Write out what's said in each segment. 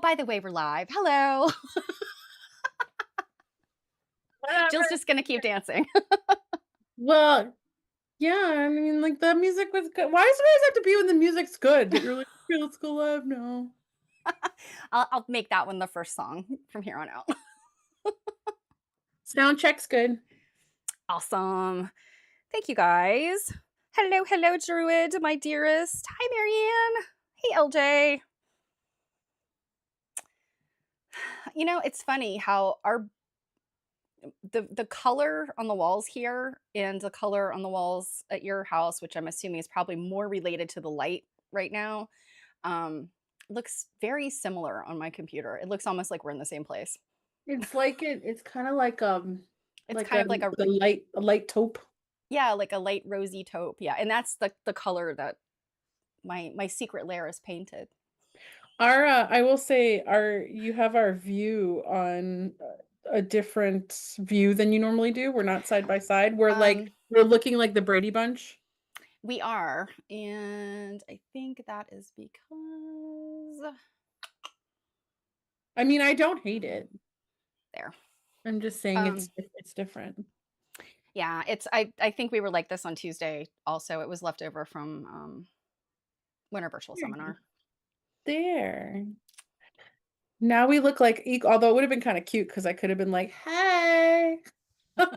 by the way, we're live. Hello. Whatever. Jill's just gonna keep dancing. Well, yeah, I mean, like the music was good. Why does it always have to be when the music's good that you're like, okay, let's go live now? I'll make that one the first song from here on out. Sound check's good. Awesome. Thank you guys. Hello, hello, Druid, my dearest. Hi, Marianne. Hey, LJ. It's funny how the color on the walls here and the color on the walls at your house, which I'm assuming is probably more related to the light right now, um, looks very similar on my computer. It looks almost like we're in the same place. It's kind of It's like kind of like a light taupe. yeah, like a light rosy taupe. Yeah, and that's the color that my secret lair is painted. I will say, you have our view on a different view than you normally do. We're not side by side. Um, We're looking like the Brady Bunch. we are, and I think that is because I mean, I don't hate it. there. I'm just saying Um, it's different. yeah, I think we were like this on Tuesday. Also, it was left over from Winter Virtual There you go. Seminar. There. Now we look like although it would have been kind of cute because I could have been like, "Hey." One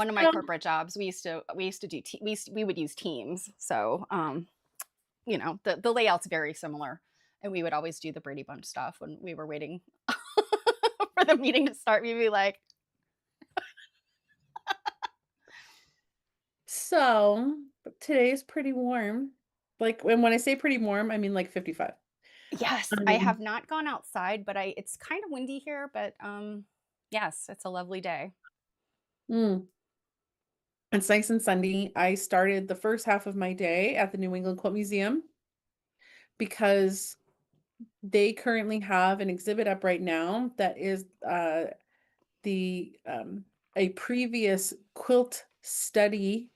of my Um, corporate jobs, we used to do we would use Teams, so the layout's very similar, and we would always do the Brady Bunch stuff when we were waiting for the meeting to start. We'd be like, so today's pretty warm. Like, and when I say pretty warm, I mean like 55. "Yes, I Um, have not gone outside, but I it's kind of windy here, but yes, it's a lovely day." mm, it's nice and sunny. I started the first half of my day at the New England Quilt Museum because they currently have an exhibit up right now that is the a previous quilt study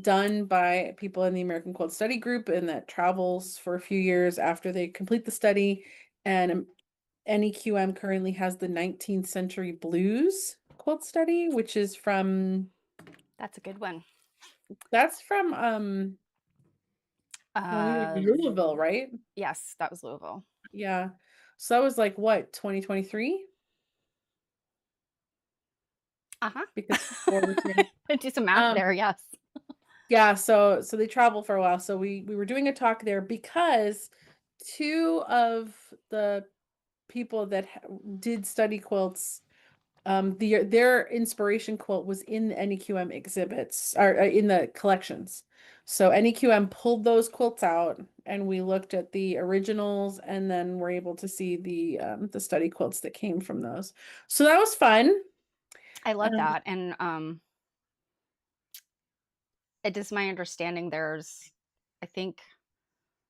done by people in the American Quilt Study Group, and that travels for a few years after they complete the study. And NEQM currently has the 19th Century Blues quilt study, which is from That's a good one. that's from Uh, Louisville, right? yes, that was Louisville. Yeah. So that was like what, 2023? Uh-huh. Because before was here. Do some math Um there, yes. Yeah, so they travel for a while. So we were doing a talk there because two of the people that did study quilts, their inspiration quilt was in the NEQM exhibits or in the collections. So NEQM pulled those quilts out, and we looked at the originals, and then we're able to see the study quilts that came from those. So that was fun. I love Um, that, and, it is my understanding there's, I think,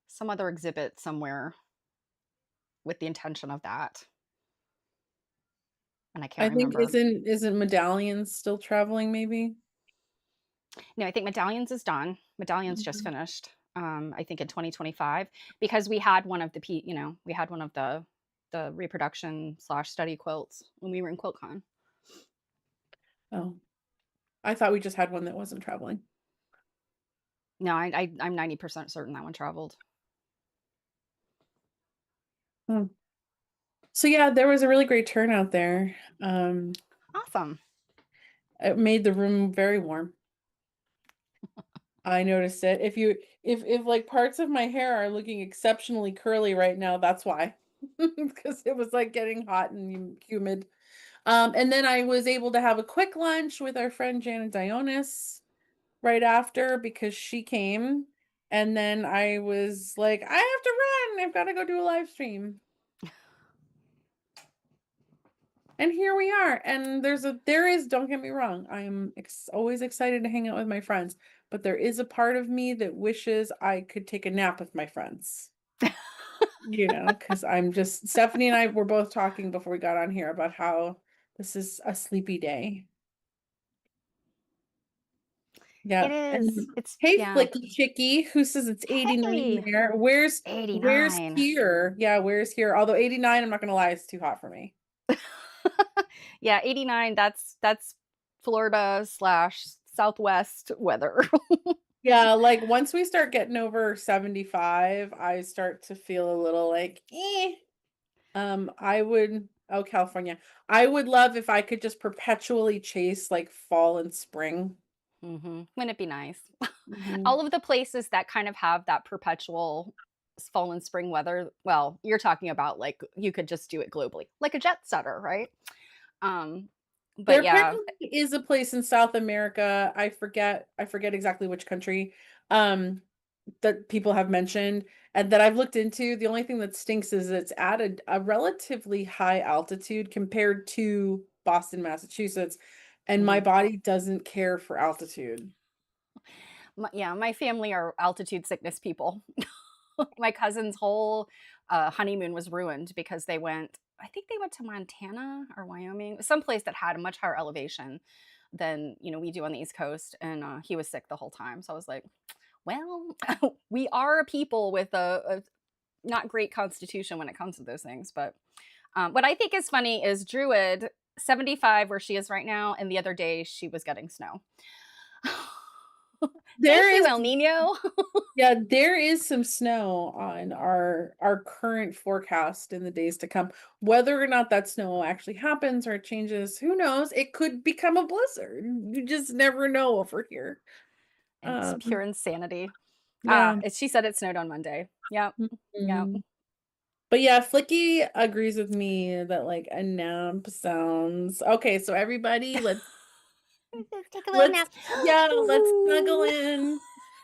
some other exhibit somewhere with the intention of that, and I can't I think remember. isn't medallions still traveling, maybe? No, I think Medallions is done. Medallions just finished, I think in 2025, because we had one of the reproduction/study quilts when we were in QuiltCon. Oh, I thought we just had one that wasn't traveling. No, I'm 90% certain that one traveled. Hmm. So yeah, there was a really great turnout there. Awesome. It made the room very warm. I noticed it. If like parts of my hair are looking exceptionally curly right now, that's why. Because it was like getting hot and humid. And then I was able to have a quick lunch with our friend Janet Dionis right after because she came. And then I was like, I have to run. I've got to go do a live stream. And here we are. And don't get me wrong, I am always excited to hang out with my friends, but there is a part of me that wishes I could take a nap with my friends. Because Stephanie and I were both talking before we got on here about how this is a sleepy day. Yeah, It is. and It's hey, yeah. Flicky Chicky, who says it's 89 Hey, there? Where's 89. here? Yeah, where's here? Although 89, I'm not gonna lie, it's too hot for me. Yeah, 89, that's Florida/Southwest slash Southwest weather. Yeah, like, once we start getting over 75, I start to feel a little like, "Eh." I would oh, California. I would love if I could just perpetually chase, like, fall and spring. Mhm. Wouldn't it be nice? Mhm. All of the places that kind of have that perpetual fall and spring weather, well, you're talking about, like, you could just do it globally, like a jet setter, right? Um, There but yeah. apparently is a place in South America, I forget exactly which country, um, that people have mentioned and that I've looked into. The only thing that stinks is it's at a relatively high altitude compared to Boston, Massachusetts, and my Mhm. body doesn't care for altitude. Yeah, my family are altitude sickness people. My cousin's whole, honeymoon was ruined because they went to Montana or Wyoming, someplace that had a much higher elevation than, we do on the East Coast, and, he was sick the whole time, so I was like, "Well, we are a people with a not great constitution when it comes to those things," but, what I think is funny is Druid, 75 where she is right now, and the other day she was getting snow. Thank There you, is El Nino. Yeah, there is some snow on our current forecast in the days to come. Whether or not that snow actually happens or it changes, who knows? It could become a blizzard. You just never know over here. It's pure Um, insanity. yeah. She said it snowed on Monday. Yep, yep. Mhm. But yeah, Flicky agrees with me that like a nap sounds okay. So everybody, Let's take a little let's nap. yeah, let's snuggle Ooh. in.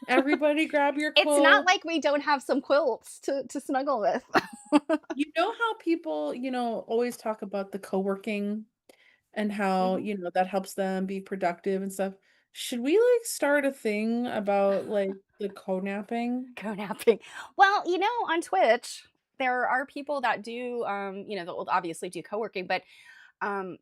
Everybody grab your It's not quilt. like we don't have some quilts to snuggle with. You know how people, always talk about the co-working and how, Mhm. that helps them be productive and stuff. Should we, like, start a thing about, like, the co-napping? Go napping. Well, on Twitch, there are people that do, that will obviously do co-working, but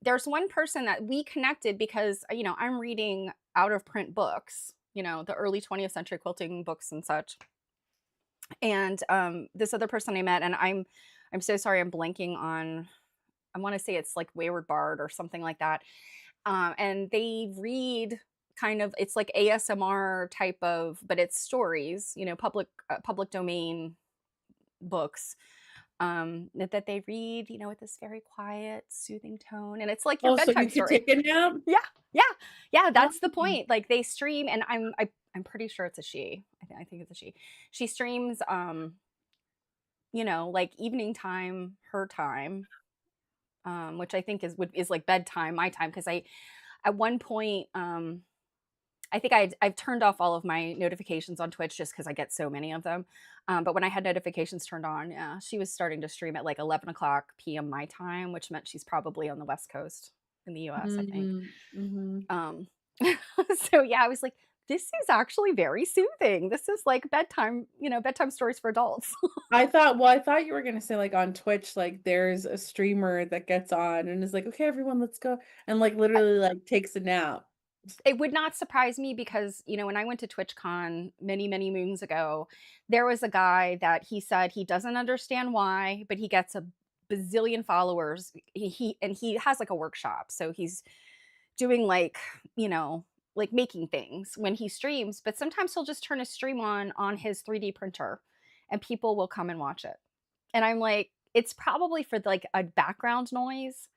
there's one person that we connected because I'm reading out of print books, the early 20th century quilting books and such. And this other person I met, and I'm so sorry, I'm blanking on. I want to say it's like Wayward Bard or something like that. And they read kind of it's like ASMR type of, but it's stories, public domain books that they read, with this very quiet, soothing tone, and it's like your Oh, so bedtime you could story. take a nap? Yeah, yeah, yeah. Oh. That's the point. Like they stream, and I'm pretty sure it's a she. I think it's a she. She streams, like evening time, her time, which I think is like bedtime, my time, because I at one point, I think I've turned off all of my notifications on Twitch just because I get so many of them. But when I had notifications turned on, yeah, she was starting to stream at like 11 o'clock p.m. my time, which meant she's probably on the West Coast in the US, I think. Mm, mhm. Um, so yeah, I was like, this is actually very soothing. This is like bedtime, bedtime stories for adults. I thought you were gonna say, like, on Twitch, like, there's a streamer that gets on and is like, "Okay, everyone, let's go," and, like, literally, like, takes a nap. It would not surprise me because, when I went to TwitchCon many, many moons ago, there was a guy that he said he doesn't understand why, but he gets a bazillion followers. He has like a workshop. So he's doing like making things when he streams, but sometimes he'll just turn a stream on his 3D printer and people will come and watch it. And I'm like, it's probably for like a background noise,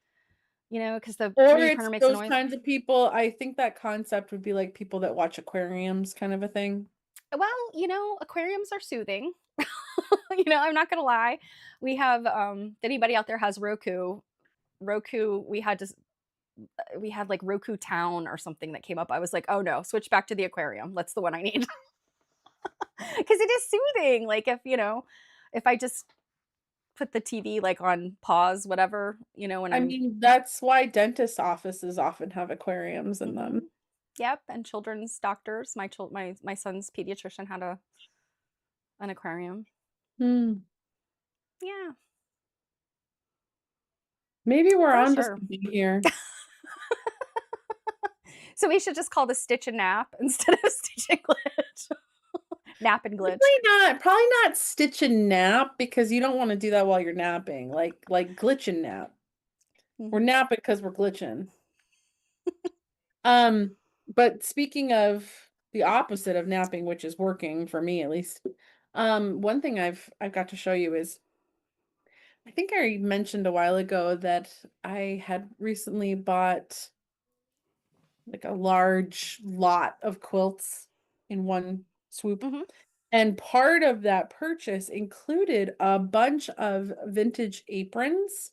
because the Or 3D it's printer makes a those noise. kinds of people I think that concept would be like people that watch aquariums kind of a thing. Well, aquariums are soothing. I'm not gonna lie. We have, if anybody out there has Roku, we had like Roku Town or something that came up. I was like, "Oh no, switch back to the aquarium. That's the one I need." Because it is soothing. Like if I just put the TV like on pause, whatever, when I I'm mean, that's why dentist offices often have aquariums in them. mhm. Yep, and children's doctors. My son's pediatrician had an aquarium. Hmm. Yeah, Maybe we're for onto sure. something here. So we should just call this stitch and nap instead of stitch and glitch. Nap and glitch. Probably not stitch and nap because you don't want to do that while you're napping. Like glitch and nap. We're Mhm. napping because we're glitching. Um, but speaking of the opposite of napping, which is working for me at least, one thing I've got to show you is I think I mentioned a while ago that I had recently bought like a large lot of quilts in one swoop. Mhm. And part of that purchase included a bunch of vintage aprons.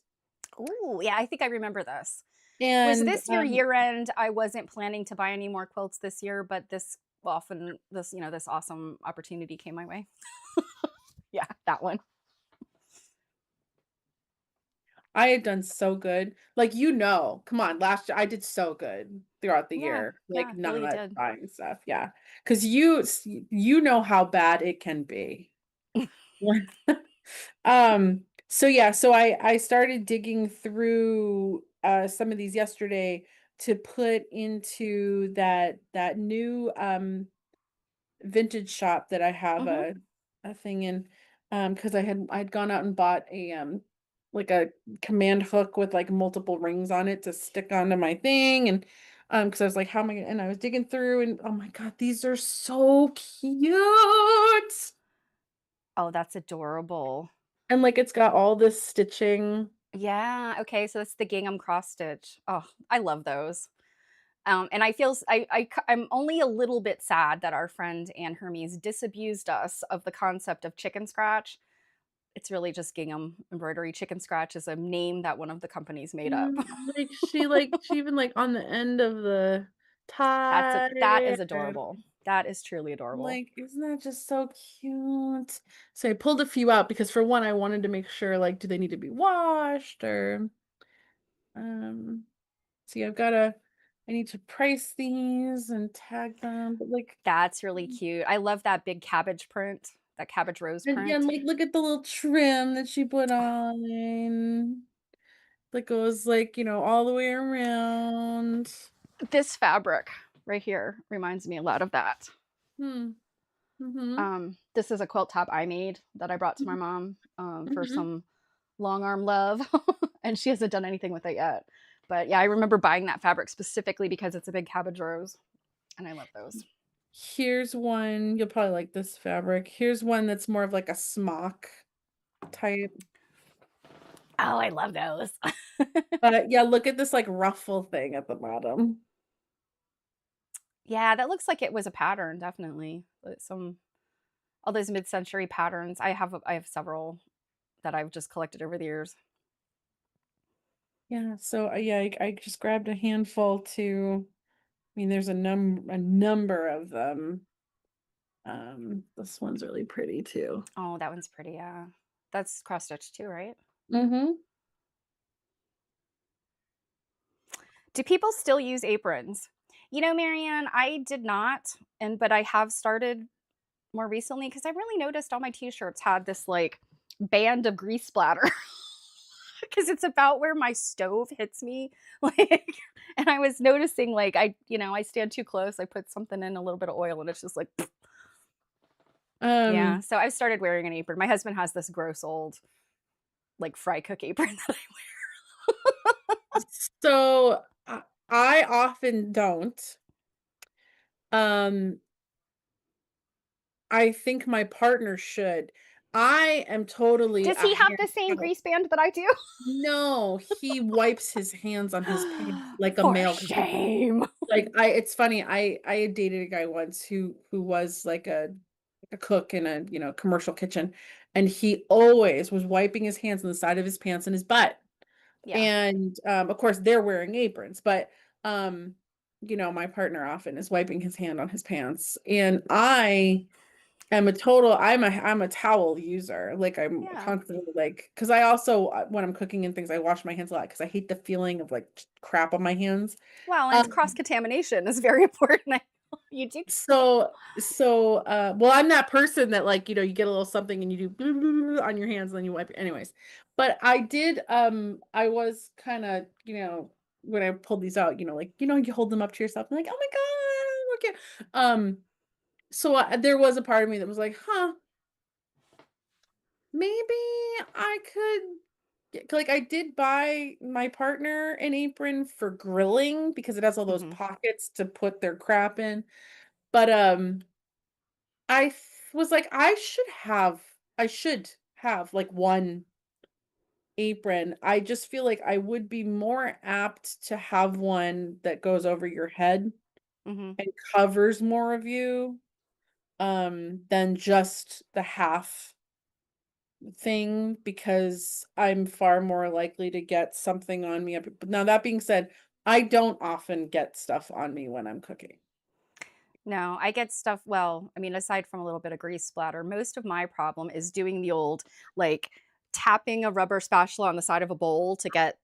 Ooh, yeah, I think I remember this. Was And this your year end? I wasn't planning to buy any more quilts this year, but this awesome opportunity came my way. Yeah, that one. I had done so good. Like, come on, last year I did so good throughout the Yeah, year, yeah, like really not did. buying stuff. Yeah. Because you know how bad it can be. So yeah, so I started digging through some of these yesterday to put into that new vintage shop that I have Mhm. a thing in because I'd gone out and bought a like a command hook with like multiple rings on it to stick onto my thing and because I was like how am I gonna, and I was digging through and oh my god these are so cute Oh, that's adorable. and like it's got all this stitching. Yeah, okay, so it's the gingham cross stitch. Oh, I love those. And I feel s I'm only a little bit sad that our friend Ann Hermes disabused us of the concept of chicken scratch. It's really just gingham embroidery. Chicken scratch is a name that one of the companies made up. Mm, she even like on the end of the tie. That is adorable. That is truly I'm adorable. like, isn't that just so cute? So I pulled a few out because for one, I wanted to make sure like, do they need to be washed or um see I need to price these and tag them, but like That's really cute. I love that big cabbage print, that cabbage rose and yeah, and print. like look at the little trim that she put on. That goes like, all the way around. This fabric right here reminds me a lot of that. Hmm. Mm-hmm. This is a quilt top I made that I brought to my mom, for Mm-hmm. some long arm love, and she hasn't done anything with it yet. But yeah, I remember buying that fabric specifically because it's a big cabbage rose, and I love those. Here's one, you'll probably like this fabric. Here's one that's more of like a smock type. Oh, I love those. But yeah, look at this like ruffle thing at the bottom. Yeah, that looks like it was a pattern, definitely. Some all those mid-century patterns. I have several that I've just collected over the years. Yeah, so yeah, I just grabbed a handful to, I mean, there's a number of them. This one's really pretty too. Oh, that one's pretty, yeah. That's cross stitch too, right? Mm-hmm. Do people still use aprons? You know, Marianne, I did not, but I have started more recently because I really noticed all my t-shirts had this like band of grease splatter because it's about where my stove hits me. Like, and I was noticing like I stand too close, I put something in a little bit of oil and it's just like yeah. Um, So I've started wearing an apron. My husband has this gross old like fry cook apron that I so I often don't. Um, I think my partner should. I am totally Does a he have the same hand. grease band that I do? No, he wipes his hands on his pants like a For male 'cause he shame. like, it's funny, I had dated a guy once who was like a cook in a, commercial kitchen, and he always was wiping his hands on the side of his pants and his butt, Yeah. and, of course, they're wearing aprons, but, my partner often is wiping his hand on his pants, and I'm a towel user, like, I'm Yeah. constantly, like, because I also, when I'm cooking and things, I wash my hands a lot because I hate the feeling of, like, crap on my hands. Well, and Um, cross contamination is very important. You do. well, I'm that person that, like, you get a little something and you do on your hands, and then you wipe anyways. But I was kinda, when I pulled these out, like, you hold them up to yourself and like, "Oh my god, look at." So, there was a part of me that was like, "Huh, maybe I could get," like, I did buy my partner an apron for grilling because it has all those Mhm. pockets to put their crap in, but, was like, I should have, like, one apron. I just feel like I would be more apt to have one that goes over your head Mhm. and covers more of you, than just the half thing because I'm far more likely to get something on me. But now that being said, I don't often get stuff on me when I'm cooking. No, I get stuff well, I mean, aside from a little bit of grease splatter, most of my problem is doing the old, like, tapping a rubber spatula on the side of a bowl to get,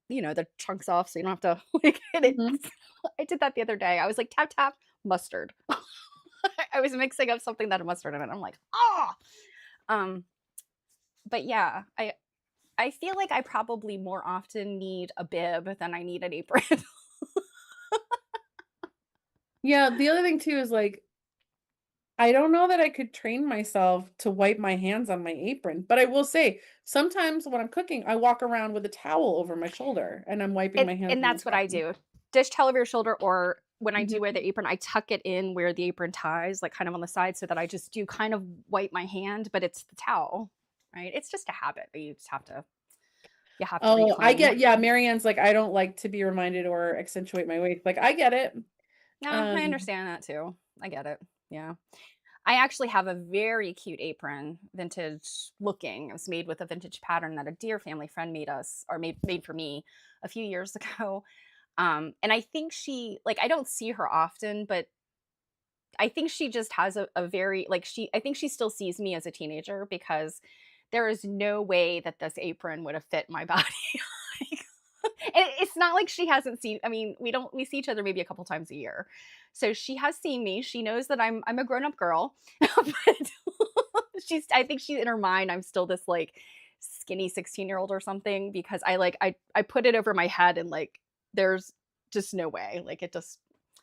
the chunks off so you don't have to, like, hit it. Mhm. I did that the other day. I was like, "Tap, tap, mustard." I was mixing up something that had mustard in it. I'm like, "Ah!" Um, but yeah, I feel like I probably more often need a bib than I need an apron. Yeah, the other thing too is like I don't know that I could train myself to wipe my hands on my apron, but I will say sometimes when I'm cooking, I walk around with a towel over my shoulder and I'm wiping my hands And on the that's what I towel. do. Dish towel over your shoulder, or when I do wear Mhm. the apron, I tuck it in where the apron ties, like, kind of on the side so that I just do kind of wipe my hand, but it's the towel, right? It's just a habit that you have to Oh, I reclaim. get, yeah, Marianne's like, I don't like to be reminded or accentuate my waist. Like, I get it. No, I Um, understand that too. I get it. Yeah. I actually have a very cute apron, vintage looking. It was made with a vintage pattern that a dear family friend made us, or made for me a few years ago. And I think I don't see her often, but I think she just has a very like I think she still sees me as a teenager because there is no way that this apron would have fit my body. Like, and it's not like she hasn't seen, I mean, we see each other maybe a couple times a year. So she has seen me. She knows that I'm a grown-up girl. But I think she in her mind I'm still this like skinny 16-year-old or something because I put it over my head and like there's just no way. Like it just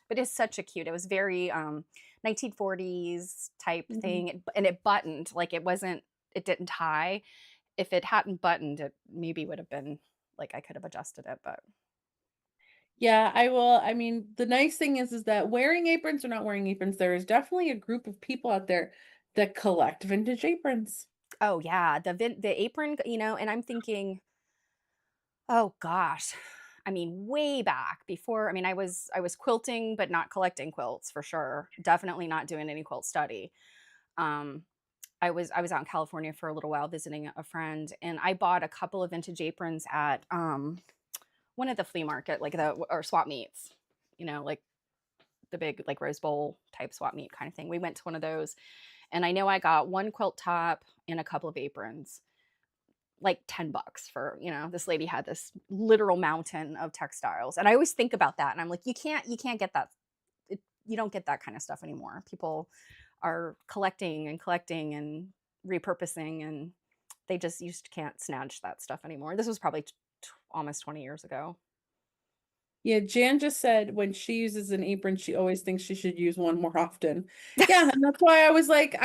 but it's such a cute. It was very 1940s type mhm. thing and it buttoned. Like it didn't tie. If it hadn't buttoned, it maybe would have been like I could have adjusted it, but Yeah, I will. I mean, the nice thing is that wearing aprons or not wearing aprons, there is definitely a group of people out there that collect vintage aprons. oh yeah, the apron, and I'm thinking, oh gosh. I mean, way back before, I mean, I was quilting, but not collecting quilts for sure. Definitely not doing any quilt study. Um, I was out in California for a little while visiting a friend, and I bought a couple of vintage aprons at one of the flea market, like the or swap meets, like the big like Rose Bowl type swap meet kind of thing. We went to one of those, and I know I got one quilt top and a couple of aprons, like $10 for, this lady had this literal mountain of textiles. And I always think about that and I'm like, you can't get that. You don't get that kind of stuff anymore. People are collecting and repurposing and you just can't snatch that stuff anymore. This was probably almost 20 years ago. Yeah, Jan just said when she uses an apron, she always thinks she should use one more often. Yeah, and that's why I was like,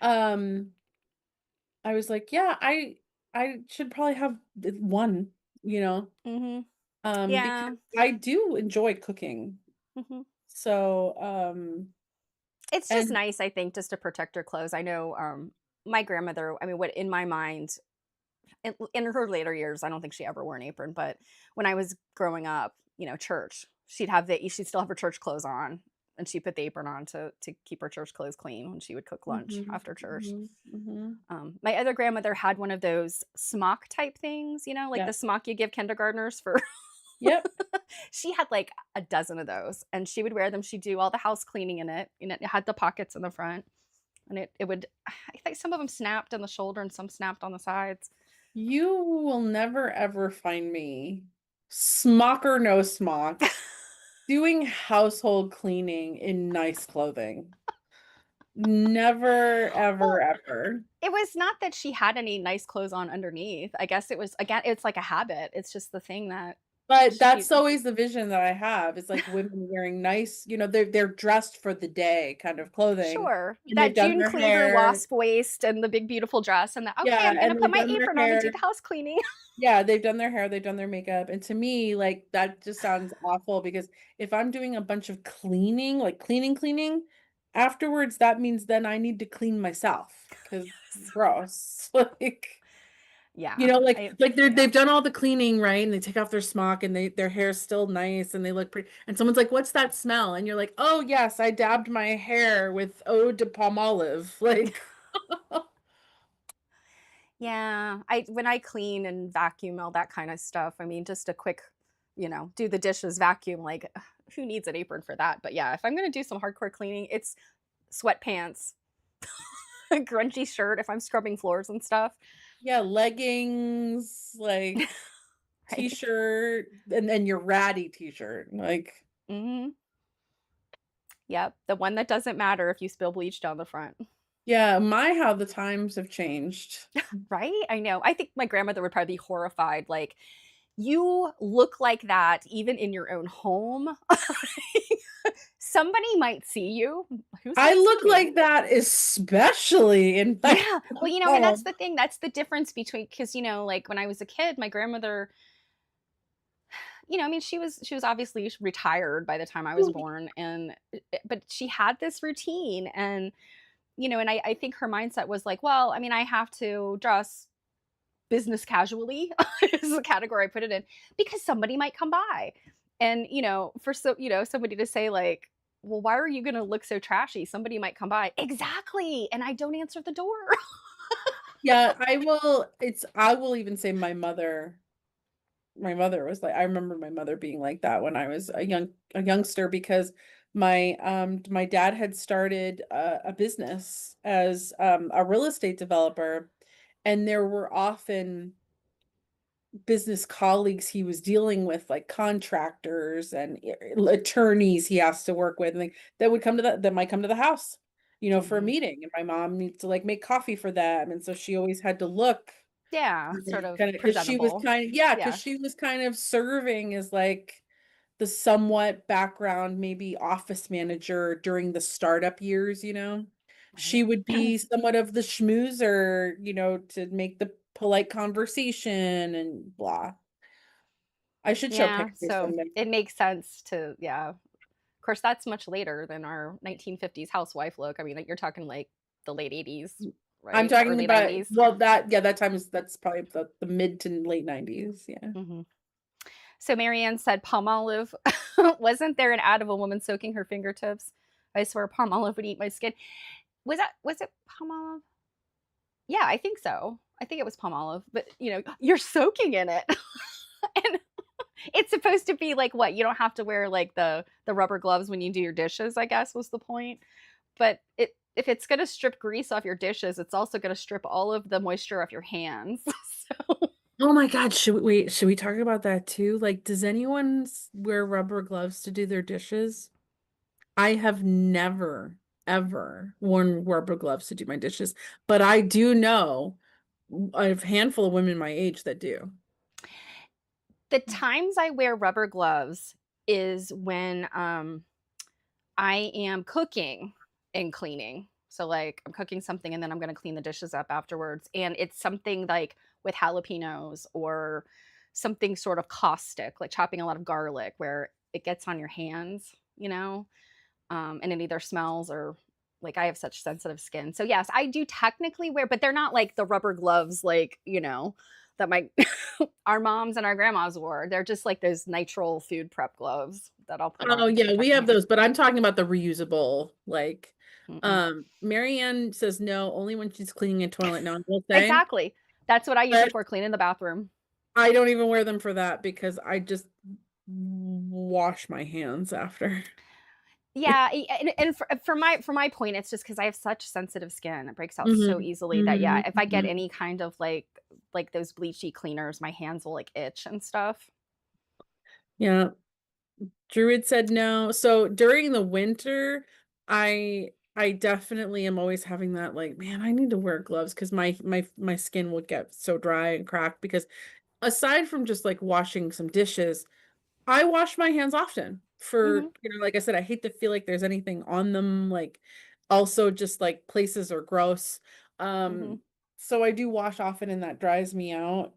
um, I was like, yeah, I should probably have one, you know, Mhm. because Yeah. I do enjoy cooking. Mhm. So, It's just and nice, I think, just to protect her clothes. I know my grandmother, I mean, what in my mind, in her later years, I don't think she ever wore an apron, but when I was growing up, church, she'd still have her church clothes on, and she put the apron on to keep her church clothes clean when she would cook lunch mhm, after church. mhm, mhm. My other grandmother had one of those smock type things, like the Yes. smock you give kindergartners for. Yep. She had like a dozen of those, and she would wear them. She'd do all the house cleaning in it, and it had the pockets in the front, and it would. I think some of them snapped on the shoulder and some snapped on the sides. You will never ever find me, smock or no smock, doing household cleaning in nice clothing. Never, ever, Well, ever. it was not that she had any nice clothes on underneath. I guess it was again, it's like a habit. It's just the thing that. But She that's always the vision that I have. It's like women wearing nice, they're dressed for the day kind of clothing, Sure, and they've that done June their Cleaver hair. wasp waist and the big beautiful dress and the, "Okay, Yeah, I'm gonna and put they've my done their apron on and do hair. the house cleaning." Yeah, they've done their hair, they've done their makeup, and to me, like, that just sounds awful because if I'm doing a bunch of cleaning, like cleaning, afterwards, that means then I need to clean myself because gross. Like, Yeah, they've yeah. done all the cleaning, right? And they take off their smock and their hair's still nice and they look pretty. And someone's like, "What's that smell?" And you're like, "Oh yes, I dabbed my hair with eau de palmolive." Like, Yeah, I when I clean and vacuum, all that kinda stuff, I mean, just a quick, do the dishes, vacuum, like, ugh, who needs an apron for that? But yeah, if I'm gonna do some hardcore cleaning, it's sweatpants, a grungy shirt if I'm scrubbing floors and stuff, yeah, leggings, like right? t-shirt, and then your ratty t-shirt. Like, Mhm. Yep, the one that doesn't matter if you spill bleach down the front. yeah, my how the times have changed. Right? I know. I think my grandmother would probably be horrified, like, "You look like that even in your own home? Somebody might see you. Who's I gonna see look me?" like that especially in my Yeah. Well, and that's home. the thing, that's the difference between because like, when I was a kid, my grandmother, I mean, she was obviously retired by the time I was born, and but she had this routine, and, and I think her mindset was like, "Well, I mean, I have to dress business casually," is the category I put it in, because somebody might come by. And, for somebody to say like, "Well, why are you gonna look so trashy? Somebody might come by." Exactly. And I don't answer the door. Yeah, I will even say my mother was like I remember my mother being like that when I was a youngster because my dad had started a business as a real estate developer, and there were often business colleagues he was dealing with, like contractors and attorneys he has to work with, and that would come to that might come to the house, for a Mhm. meeting, and my mom needs to like make coffee for them, and so she always had to look Yeah, sort of kind of because she was presentable. because Yeah. she was kind of serving as like the somewhat background, maybe office manager during the startup years. She Right. would be somewhat of the schmoozer, to make the polite conversation and blah. I should show Yeah, pictures so someday. it makes sense to, yeah. Of course, that's much later than our 1950s housewife look. I mean, like, you're talking like the late 80s, I'm right? talking Early about, 90s. well, that's probably the mid to late 90s, yeah. Mhm. So Marianne said Palmolive. Wasn't there an ad of a woman soaking her fingertips? I swear Palmolive would eat my skin. Was it Palmolive? Yeah, I think so. I think it was Palmolive, but you're soaking in it. And it's supposed to be like what? You don't have to wear like the rubber gloves when you do your dishes, I guess was the point. But if it's going to strip grease off your dishes, it's also going to strip all of the moisture off your hands. So Oh my god, should we talk about that too? Like, does anyone wear rubber gloves to do their dishes? I have never, ever worn rubber gloves to do my dishes, but I do know a handful of women my age that do. the times I wear rubber gloves is when I am cooking and cleaning. So, like, I'm cooking something and then I'm gonna clean the dishes up afterwards, and it's something, like, with jalapenos or something sort of caustic, like chopping a lot of garlic where it gets on your hands, and it either smells or like, I have such sensitive skin. So, yes, I do technically wear but they're not like the rubber gloves, like, that my our moms and our grandmas wore. They're just like those nitrile food prep gloves that I'll put on Oh to yeah, we protect my have hands. those, but I'm talking about the reusable, like, Mm-mm. Marianne says no, only when she's cleaning a toilet. Now, I will say, Exactly. That's what I use them but for, cleaning the bathroom. I don't even wear them for that because I just wash my hands after. Yeah, and for my point, it's just because I have such sensitive skin. It breaks out so Mhm, easily that, yeah, mhm, if I get mhm. any kind of, like those bleachy cleaners, my hands will, like, itch and stuff. Yeah. Druid said no. So during the winter, I definitely am always having that like, man, I need to wear gloves because my skin would get so dry and cracked because aside from just like washing some dishes, I wash my hands often for, Mhm, like I said, I hate to feel like there's anything on them, like, also just, like, places are gross. mhm. So I do wash often and that dries me out.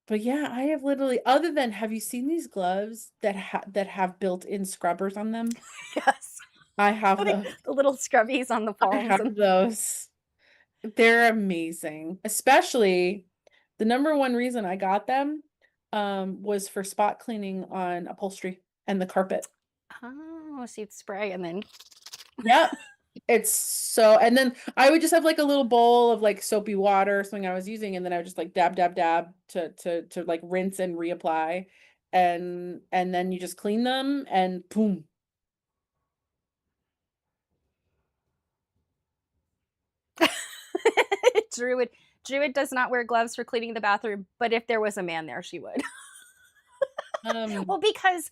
But yeah, I have literally other than have you seen these gloves that have built-in scrubbers on them? Yes. I have Putting those. the little scrubbies on the I palms have and those. They're amazing, especially the number one reason I got them, was for spot cleaning on upholstery and the carpet. oh, so you'd spray and then Yep. It's so and then I would just have, like, a little bowl of, like, soapy water or something I was using, and then I would just, like, dab, dab, dab to, like, rinse and reapply, and then you just clean them and boom. Druid Druid does not wear gloves for cleaning the bathroom, but if there was a man there, she would. Um, Well, because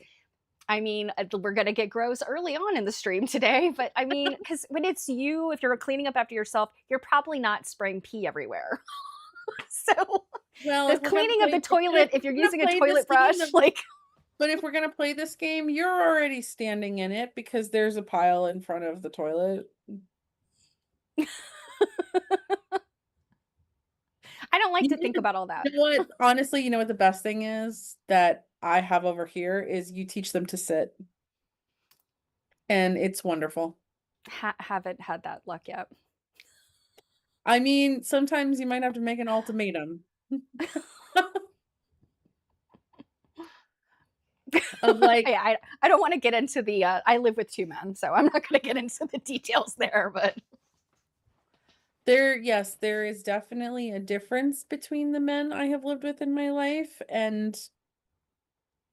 I mean, we're gonna get gross early on in the stream today, but I mean, because when it's you, if you're cleaning up after yourself, you're probably not spraying pee everywhere. So, well, the cleaning of the toilet, if if you're we're gonna using a play this toilet game, brush, like but if we're gonna play this game, you're already standing in it because there's a pile in front of the toilet. I don't like You to know think what about all that. you know what? Honestly, you know what the best thing is that I have over here is you teach them to sit, and it's wonderful. Haven't had that luck yet. I mean, sometimes you might have to make an ultimatum of, like, I don't wanna get into the, I live with 2 men, so I'm not gonna get into the details there, but yes, there is definitely a difference between the men I have lived with in my life and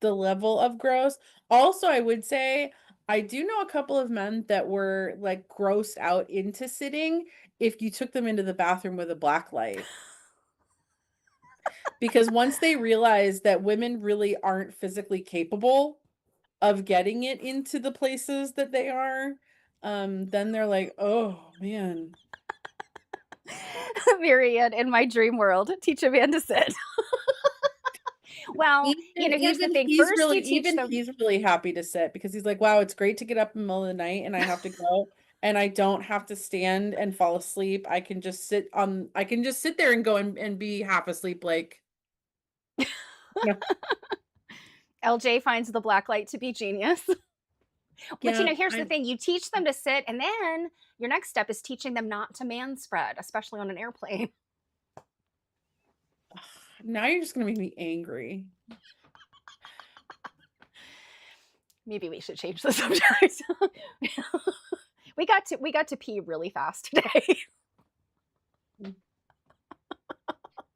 the level of gross. Also, I would say I do know a couple of men that were, like, grossed out into sitting if you took them into the bathroom with a black light. Because once they realize that women really aren't physically capable of getting it into the places that they are, then they're like, "Oh, man." Myriad in my dream world, teach a man to sit. Well, Even here's the even thing, he's first really you teach even them he's really happy to sit because he's like, "Wow, it's great to get up in the middle of the night and I have to go, and I don't have to stand and fall asleep. I can just sit there and go and be half asleep, like, you LJ finds the black light to be genius. But, yeah, here's the I thing, you teach them to sit, and then your next step is teaching them not to man spread, especially on an airplane. now you're just gonna make me angry. Maybe we should change the subject. We got to pee really fast today.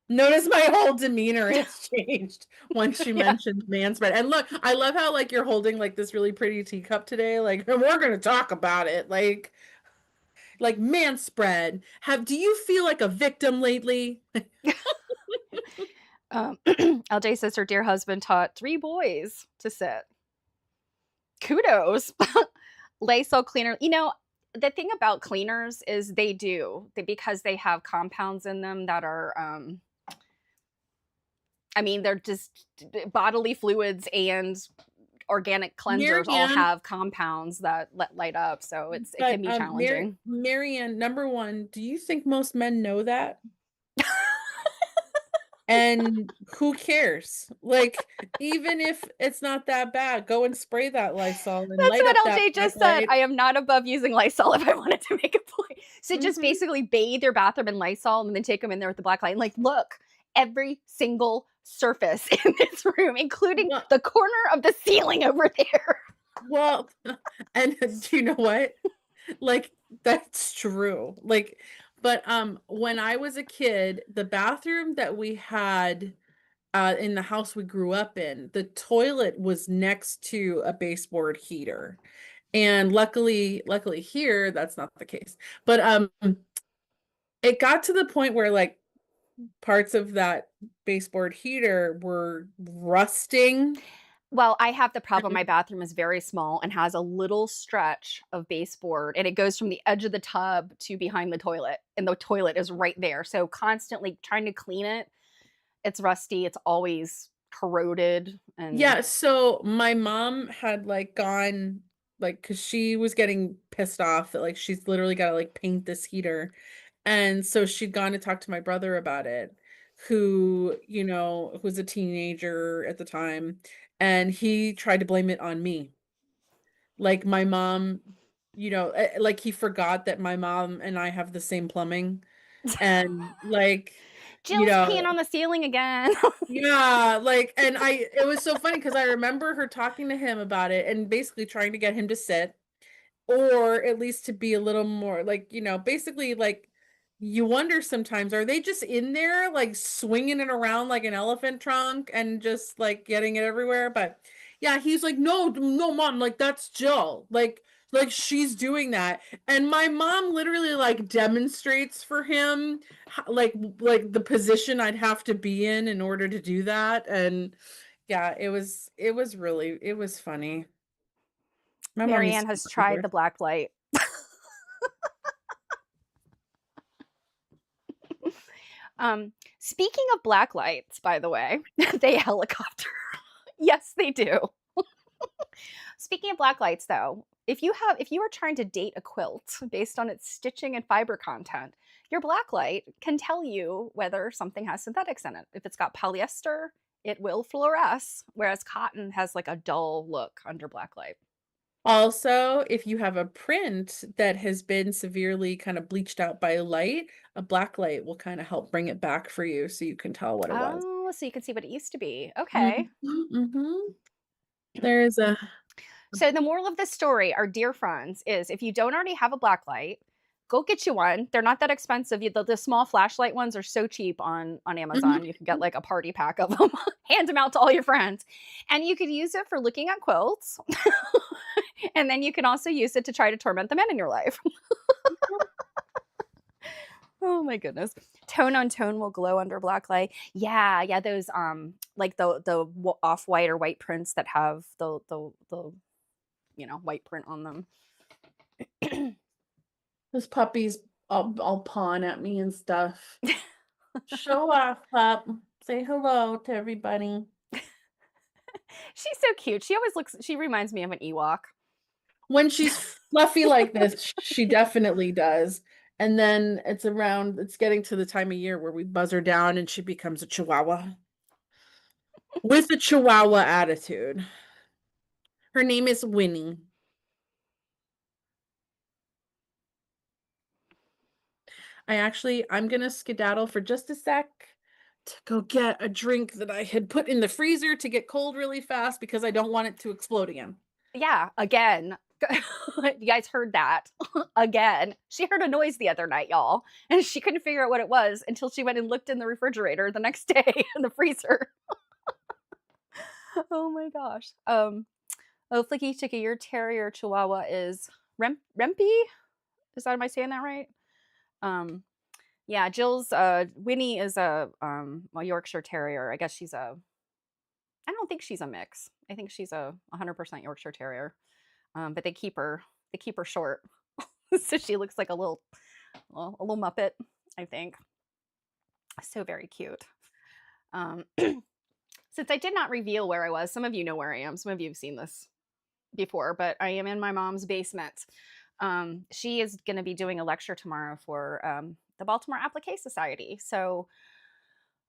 Notice my whole demeanor has changed once you Yeah. mentioned man spread. And look, I love how, like, you're holding, like, this really pretty teacup today, like, "We're gonna talk about it," like, man spread. Have do you feel like a victim lately? LJ says her dear husband taught 3 boys to sit. Kudos. Lysol cleaner. The thing about cleaners is because they have compounds in them that are, I mean, they're just bodily fluids and organic cleansers all Marianne, have compounds that light up, so it but, can be challenging. Marianne, number 1, do you think most men know that? And who cares? Like, even if it's not that bad, go and spray that Lysol and That's light what up that LJ black just said. light. I am not above using Lysol if I wanted to make a point. So just Mhm. basically bathe your bathroom in Lysol and then take them in there with the black light and like, look, every single surface in this room, including Well the corner of the ceiling over there. well, and do you know what? Like, that's true. Like, but, when I was a kid, the bathroom that we had, in the house we grew up in, the toilet was next to a baseboard heater, and luckily here, that's not the case. But, it got to the point where, like, parts of that baseboard heater were rusting. Well, I have the problem. My bathroom is very small and has a little stretch of baseboard, and it goes from the edge of the tub to behind the toilet, and the toilet is right there. So constantly trying to clean it, it's rusty. It's always corroded and Yeah, so my mom had, like, gone, like, cause she was getting pissed off that, like, she's literally gotta, like, paint this heater, and so she'd gone to talk to my brother about it, who, was a teenager at the time, and he tried to blame it on me. Like, my mom, like, he forgot that my mom and I have the same plumbing, and, like, you Jill's know peeing on the ceiling again. yeah, like, and it was so funny because I remember her talking to him about it and basically trying to get him to sit, or at least to be a little more like, basically, like, you wonder sometimes, are they just in there, like, swinging it around like an elephant trunk and just, like, getting it everywhere? But, yeah, he's like, "No, no, mom, like, that's Jill. Like, she's doing that." And my mom literally, like, demonstrates for him, like, the position I'd have to be in order to do that, and, yeah, it was funny. My mom used Marianne to be has my tried mother. the black light. Speaking of black lights, by the way, they helicopter. Yes, they do. Speaking of black lights, though, if you are trying to date a quilt based on its stitching and fiber content, your black light can tell you whether something has synthetics in it. If it's got polyester, it will fluoresce, whereas cotton has like a dull look under black light. Also, if you have a print that has been severely kind of bleached out by light, a black light will kinda help bring it back for you so you can tell what it was. Oh, so you can see what it used to be. Mhm, Okay. mhm. There is a So the moral of this story, our dear friends, is if you don't already have a black light, go get you one. They're not that expensive. The small flashlight ones are so cheap on Mhm. Amazon. You can get like a party pack of them, hand them out to all your friends, and you could use it for looking at quilts, and then you can also use it to try to torment the men in your life. Oh my goodness. Tone on tone will glow under black light. Yeah, yeah, those like the off white or white prints that have the white print on them. This puppy's all pawing at me and stuff. Show off, pup. Say hello to everybody. She's so cute. She reminds me of an Ewok. When she's fluffy like this, she definitely does. And then it's getting to the time of year where we buzz her down and she becomes a chihuahua with a chihuahua attitude. Her name is Winnie. I'm gonna skedaddle for just a sec to go get a drink that I had put in the freezer to get cold really fast because I don't want it to explode again. Yeah, again. You guys heard that. Again. She heard a noise the other night, y'all, and she couldn't figure out what it was until she went and looked in the refrigerator the next day in the freezer. Oh my gosh. Oh, Flicky Chicky, your terrier chihuahua is Rempy? Is that am I saying that right? Um, yeah, Jill's Winnie is a Yorkshire Terrier. I guess she's a I don't think she's a mix. I think she's a 100% Yorkshire Terrier. But they keep her short, so she looks like a little muppet. I think so very cute. Since I did not reveal where I was, some of you know where I am. Some of you have seen this before, but I am in my mom's basement. She is going to be doing a lecture tomorrow for the Baltimore Applique Society. So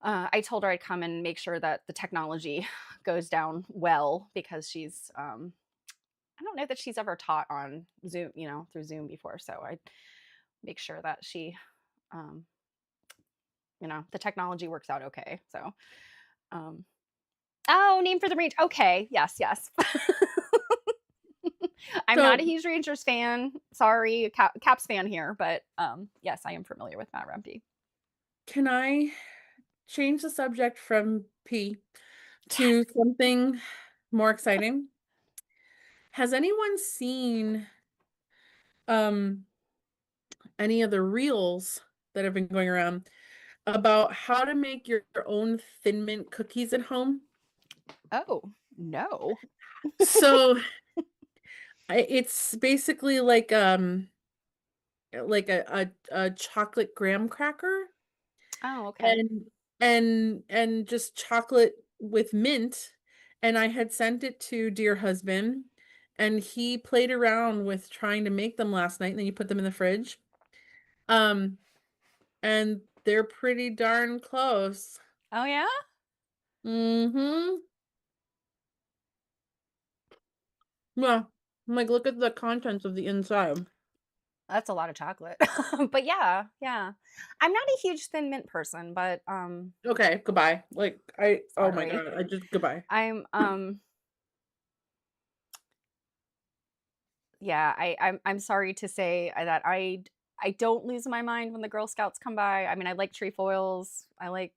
I told her I'd come and make sure that the technology goes down well because I don't know that she's ever taught on Zoom, through Zoom before. So I make sure that um, the technology works out okay. So, um, oh, name for the range. Okay. Yes, yes. I'm not a So, huge Rangers fan. Sorry, Caps fan here, but yes, I am familiar with Matt Rempe. can I change the subject from pee Yes. to something more exciting? Has anyone seen um any of the reels that have been going around about how to make your own thin mint cookies at home? Oh, no. So it's basically like a chocolate graham cracker Oh, okay. and just chocolate with mint, and I had sent it to dear husband, and he played around with trying to make them last night, and then you put them in the fridge. Um, and they're pretty darn close. Oh, yeah? Mhm. Yeah. I'm like, look at the contents of the inside. That's a lot of chocolate. But yeah, yeah. I'm not a huge thin mint person, but, Okay, goodbye. Like, oh my sorry. god, I just goodbye. I'm, yeah, I'm sorry to say that I don't lose my mind when the Girl Scouts come by. I mean, I like trefoils. I like,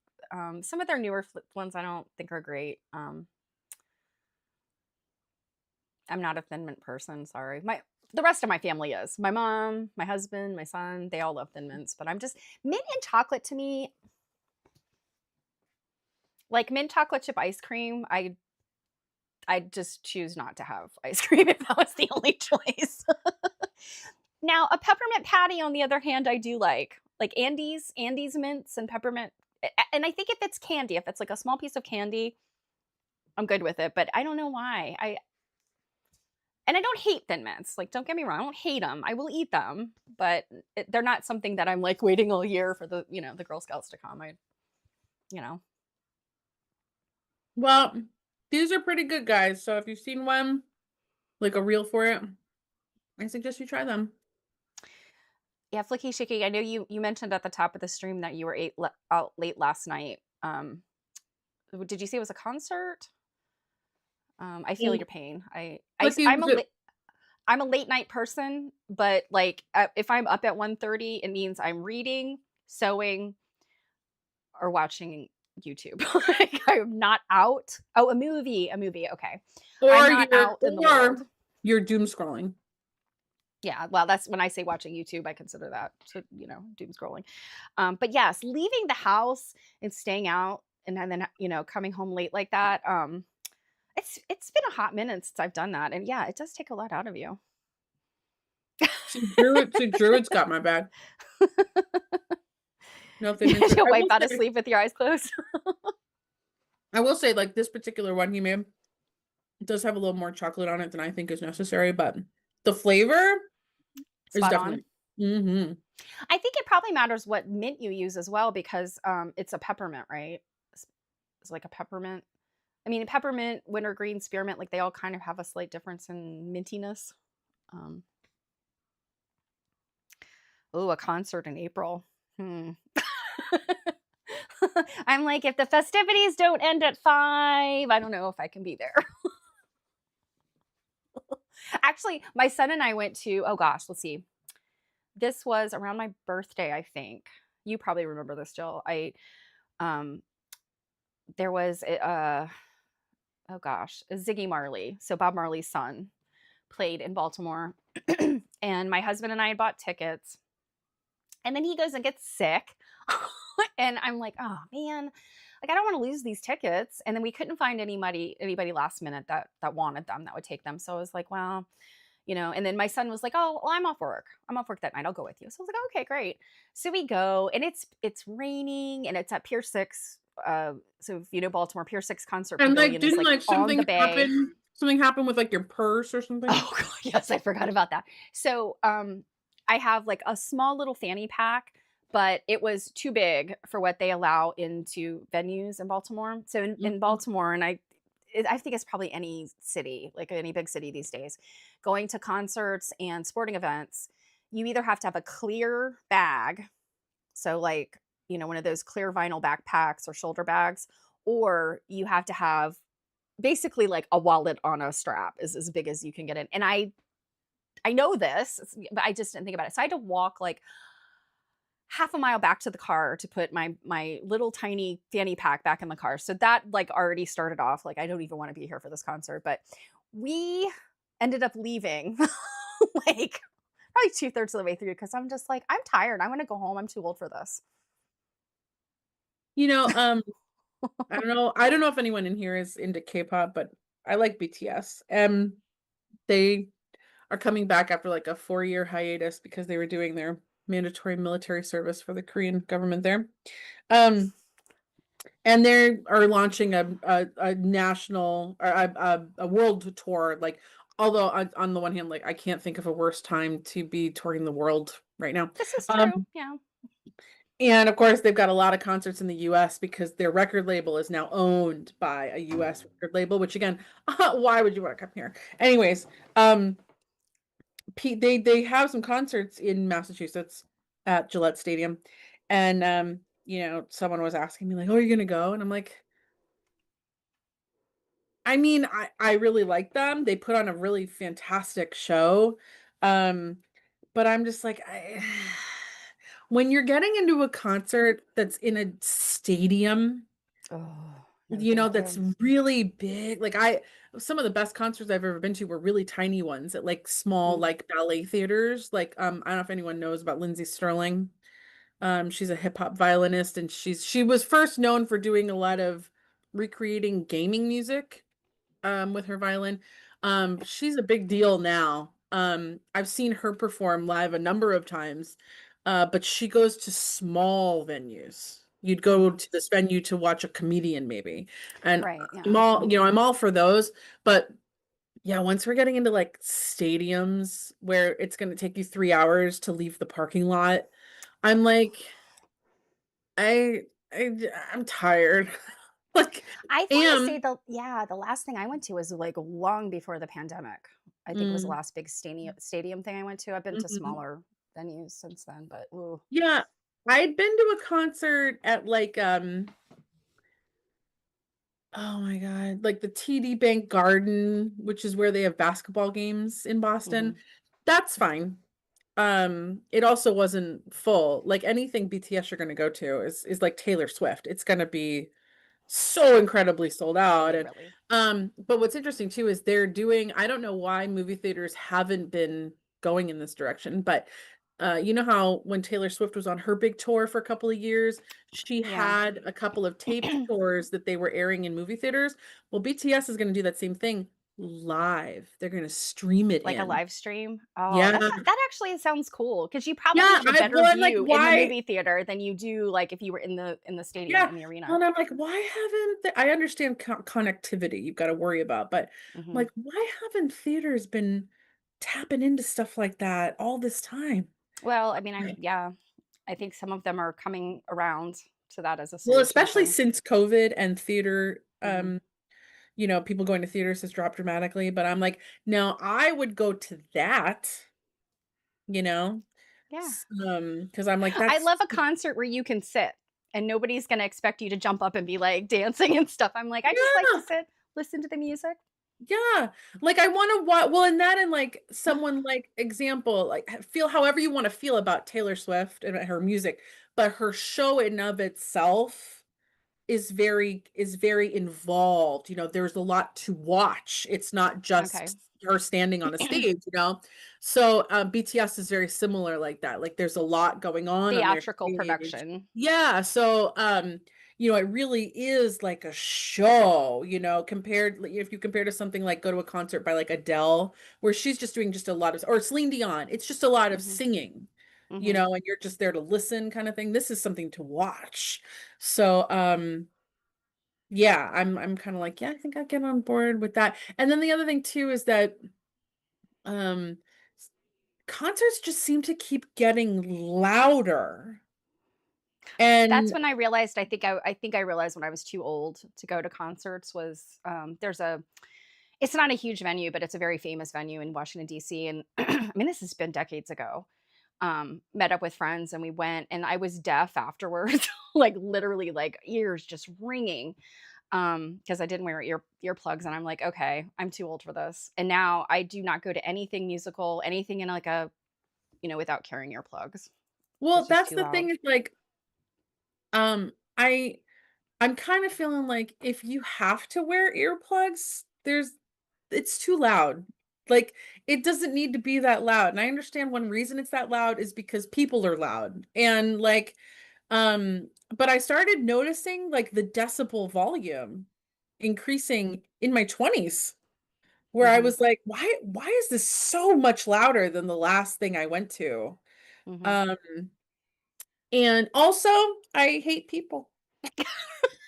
some of their newer ones I don't think are great. I'm not a Thin Mint person, sorry. The rest of my family is. My mom, my husband, my son, they all love Thin Mints, but I'm just mint and chocolate to me, like mint chocolate chip ice cream, I just choose not to have ice cream if that was the only choice. Now, a peppermint patty, on the other hand, I do like Andes mints and peppermint. And I think if it's candy, if it's like a small piece of candy, I'm good with it. But I don't know why. I don't hate thin mints. Like, don't get me wrong, I don't hate them. I will eat them, but they're not something that I'm like waiting all year for the Girl Scouts to come. You know, Well, these are pretty good, guys, so if you've seen one, like a reel for it, I suggest you try them. yeah, Flicky Shicky. I know you mentioned at the top of the stream that you were out late last night. Did you say it was a concert? I feel Mm, your pain. Flicky I'm was it I'm a late night person, but like if I'm up at 1:30, it means I'm reading, sewing, or watching YouTube. Like I'm not out. Oh, a movie. Okay, I'm or not out in the world. you're doom scrolling. Yeah, well, that's when I say watching YouTube, I consider that doom scrolling. But yes, leaving the house and staying out, and then coming home late like that. It's been a hot minute since I've done that, and yeah, it does take a lot out of you. See, Druid's got my back. Nothing into You'll wipe out of sleep with your eyes closed. I will say, like, this particular one he made does have a little more chocolate on it than I think is necessary, but the flavor is Spot on. definitely mhm. I think it probably matters what mint you use as well because it's a peppermint, right? It's, it's like a peppermint. I mean, peppermint, wintergreen, spearmint, like they all kind of have a slight difference in mintiness. Um, oh, a concert in April. Hmm. I'm like, if the festivities don't end at 5, I don't know if I can be there. Actually, my son and I went to, oh gosh, let's see. This was around my birthday, I think. You probably remember this, Jill. Um there was oh gosh, Ziggy Marley. So Bob Marley's son played in Baltimore. And my husband and I had bought tickets. And then he goes and gets sick. And I'm like, oh man, like I don't want to lose these tickets. And then we couldn't find anybody last minute that wanted them, that would take them. So I was like, well, and then my son was like, oh, well, I'm off work. I'm off work that night. I'll go with you. So I was like, okay, great. So we go, and it's raining, and it's at Pier 6. So if you know Baltimore, Pier 6 Concert And, like, Pavilion is didn't, like like, on the bay. something happen with, like, your purse or something? Oh god, yes, I forgot about that. So, I have like a small little fanny pack, but it was too big for what they allow into venues in Baltimore. So in Mhm. Baltimore, and I think it's probably any city, like any big city these days, going to concerts and sporting events, you either have to have a clear bag, so like one of those clear vinyl backpacks or shoulder bags, or you have to have basically like a wallet on a strap is as big as you can get in. And I know this, but I just didn't think about it. So I had to walk like half a mile back to the car to put my little tiny fanny pack back in the car. So that like already started off like I don't even want to be here for this concert. But we ended up leaving like probably 2/3 of the way through because I'm just like, I'm tired. I want to go home. I'm too old for this. You know, I don't know if anyone in here is into K-pop, but I like BTS, and they are coming back after, like, a 4-year hiatus because they were doing their mandatory military service for the Korean government there. Um, And they are launching a national or a world tour. Like, although on the one hand, like I can't think of a worse time to be touring the world right now. This is true, Um, yeah. and of course, they've got a lot of concerts in the US because their record label is now owned by a US record label, which again, why would you want to come here? Anyways, um, they have some concerts in Massachusetts at Gillette Stadium. And someone was asking me like, "Oh, are you gonna go?" And I'm like, I mean, I really like them. They put on a really fantastic show. Um, but I'm just like, when you're getting into a concert that's in a stadium, Oh, no, thank that's you. really big. Like some of the best concerts I've ever been to were really tiny ones at like small Mm, like ballet theaters. Like I don't know if anyone knows about Lindsay Sterling. She's a hip hop violinist and she was first known for doing a lot of recreating gaming music with her violin. She's a big deal now. I've seen her perform live a number of times, but she goes to small venues. You'd go mhm. to this venue to watch a comedian, maybe. And Right, I'm yeah. I'm all for those. But yeah, once we're getting into like stadiums where it's going to take you 3 hours to leave the parking lot, I'm like, I, I'm tired. Like, I wanna say am. the last thing I went to was, like, long before the pandemic. I think it was the Mm, last big stadium thing I went to. I've been to mhm. smaller venues since then, but ooh. Yeah, I'd been to a concert at like oh my God, like the TD Bank Garden, which is where they have basketball games in Boston. Mhm. That's fine. It also wasn't full. Like anything BTS you're gonna go to is like Taylor Swift. It's gonna be so incredibly sold out. And Really? but what's interesting too is they're doing, I don't know why movie theaters haven't been going in this direction, but you know how when Taylor Swift was on her big tour for a couple of years, she Yeah. had a couple of taped tours that they were airing in movie theaters. Well, BTS is going to do that same thing live. They're going to stream it Like a in. live stream? Oh, Yeah. that actually sounds cool because you probably Yeah, have a better I'm like, view in the why? movie theater than you do, like, if you were in the stadium, Yeah. in the Well, arena. and I'm like, why haven't I understand connectivity you've got to worry about, but I'm Mhm. like, why haven't theaters been tapping into stuff like that all this time? Well, I mean, I think some of them are coming around to that as a Well, solution especially too. since COVID and theater, Mhm. people going to theaters has dropped dramatically, but I'm like, now I would go to that, you know, Yeah. because I'm like, I that's love a concert where you can sit and nobody's gonna expect you to jump up and be, like, dancing and stuff. I'm like, "I just like to yeah. sit, listen to the music." Yeah, like, I wanna well, and that and, like, someone, like, example, like, feel however you wanna feel about Taylor Swift and her music, but her show in of itself is very involved, there's a lot to watch. It's not Okay. just her standing on a stage, you know? So, BTS is very similar like that, like, there's a lot going on their Theatrical stage. production. Yeah, so, it really is like a show, compared like, if you compare to something like go to a concert by, like, Adele, where she's just doing just a lot of or Celine Dion, it's just a lot of Mhm. singing, Mhm. and you're just there to listen kinda thing. This is something to watch. So, yeah, I'm kinda like, "Yeah, I think I get on board with that." And then the other thing too is that, um, s concerts just seem to keep getting louder, That's and when I realized I think I realized when I was too old to go to concerts was, there's a it's not a huge venue, but it's a very famous venue in Washington, DC, and I mean, this has been decades ago. Met up with friends and we went and I was deaf afterwards, like, literally, like, ears just ringing, because I didn't wear earplugs, and I'm like, "Okay, I'm too old for this." And now I do not go to anything musical, anything in, like, without carrying earplugs. well, It's just that's too the loud. thing is, like, um, I I'm kinda feeling like if you have to wear earplugs, it's too loud. Like, it doesn't need to be that loud, and I understand one reason it's that loud is because people are loud, and, like, but I started noticing, like, the decibel volume increasing in my 20s, where I Mhm, was like, "Why is this so much louder than the last thing I went to?" mhm. Um, and also, I hate people.